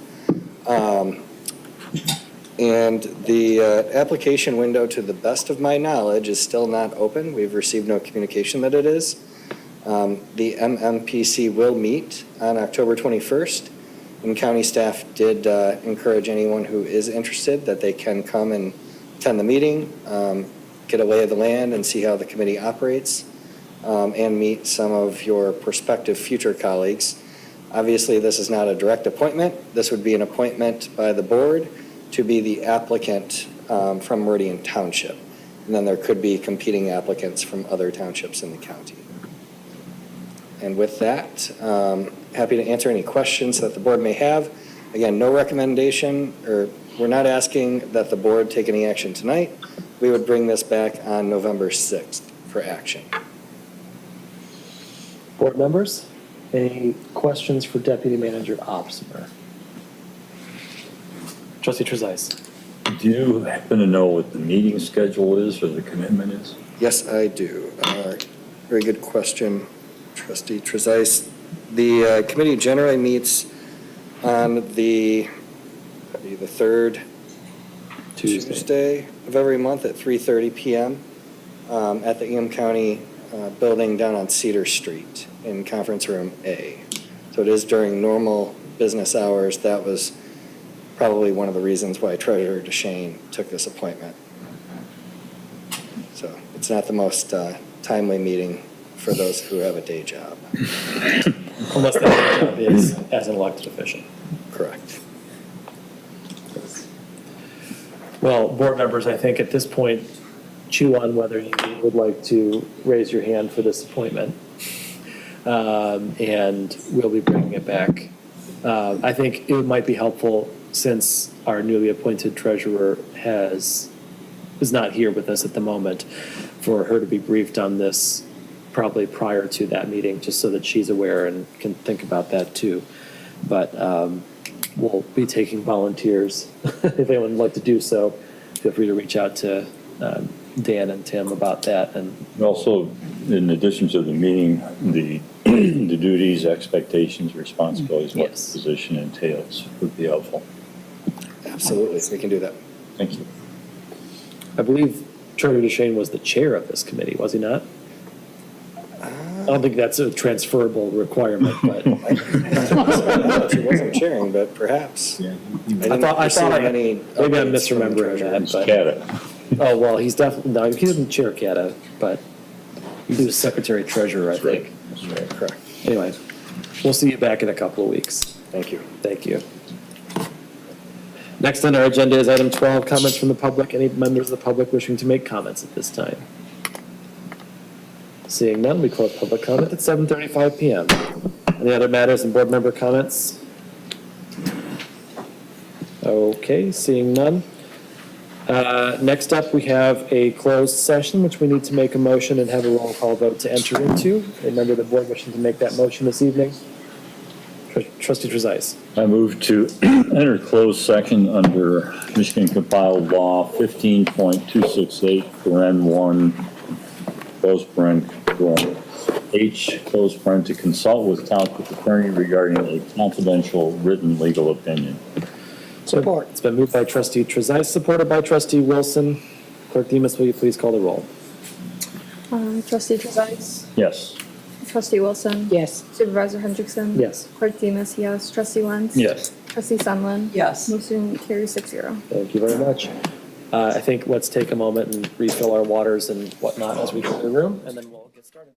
And the application window, to the best of my knowledge, is still not open. We've received no communication that it is. The MMPC will meet on October 21st, and county staff did encourage anyone who is interested that they can come and attend the meeting, get a lay of the land and see how the committee operates, and meet some of your prospective future colleagues. Obviously, this is not a direct appointment. This would be an appointment by the board to be the applicant from Meridian Township. And then there could be competing applicants from other townships in the county. And with that, happy to answer any questions that the board may have. Again, no recommendation, or we're not asking that the board take any action tonight. We would bring this back on November 6th for action. Board members, any questions for Deputy Manager Opsimer? Trustee Trezise. Do you happen to know what the meeting schedule is or the commitment is? Yes, I do. Very good question, Trustee Trezise. The committee generally meets on the third Tuesday of every month at 3:30 p.m. At the Ingham County building down on Cedar Street in Conference Room A. So it is during normal business hours. That was probably one of the reasons why Treasurer DeShane took this appointment. So it's not the most timely meeting for those who have a day job. Unless that job is as an elected official. Correct. Well, board members, I think at this point, chew on whether you would like to raise your hand for this appointment. And we'll be bringing it back. I think it might be helpful, since our newly appointed treasurer is not here with us at the moment, for her to be briefed on this probably prior to that meeting, just so that she's aware and can think about that too. But we'll be taking volunteers. If anyone would like to do so, feel free to reach out to Dan and Tim about that. And Also, in addition to the meeting, the the duties, expectations, responsibilities, what the position entails would be helpful. Absolutely, we can do that. Thank you. I believe Charlie DeShane was the chair of this committee, was he not? I don't think that's a transferable requirement, but. She wasn't chairing, but perhaps. Yeah. maybe I'm misremembering that, but. Cata. Oh, well, he's definitely, no, he didn't chair CATA, but he was secretary treasurer, I think. That's right, correct. Anyway, we'll see you back in a couple of weeks. Thank you. Thank you. Next on our agenda is item 12, comments from the public. Any members of the public wishing to make comments at this time? Seeing none, we close public comment at 7:35 PM. Any other matters and board member comments? Okay, seeing none. Next up, we have a closed session, which we need to make a motion and have a roll call vote to enter into. A member of the board wishing to make that motion this evening? Trustee Trezise. I move to enter closed section under Michigan compiled law 15.268, paren 1, close paren, H, close paren, to consult with township attorney regarding a confidential written legal opinion. Support. It's been moved by trustee Trezise, supported by trustee Wilson. Clerk Demas, will you please call the roll? Trustee Trezise. Yes. Trustee Wilson. Yes. Supervisor Hendrickson. Yes. Clerk Demas, yes. Trustee Lentz. Yes. Trustee Sunland. Yes. Motion carries 6-0. Thank you very much. I think let's take a moment and refill our waters and whatnot as we go to the room, and then we'll get started.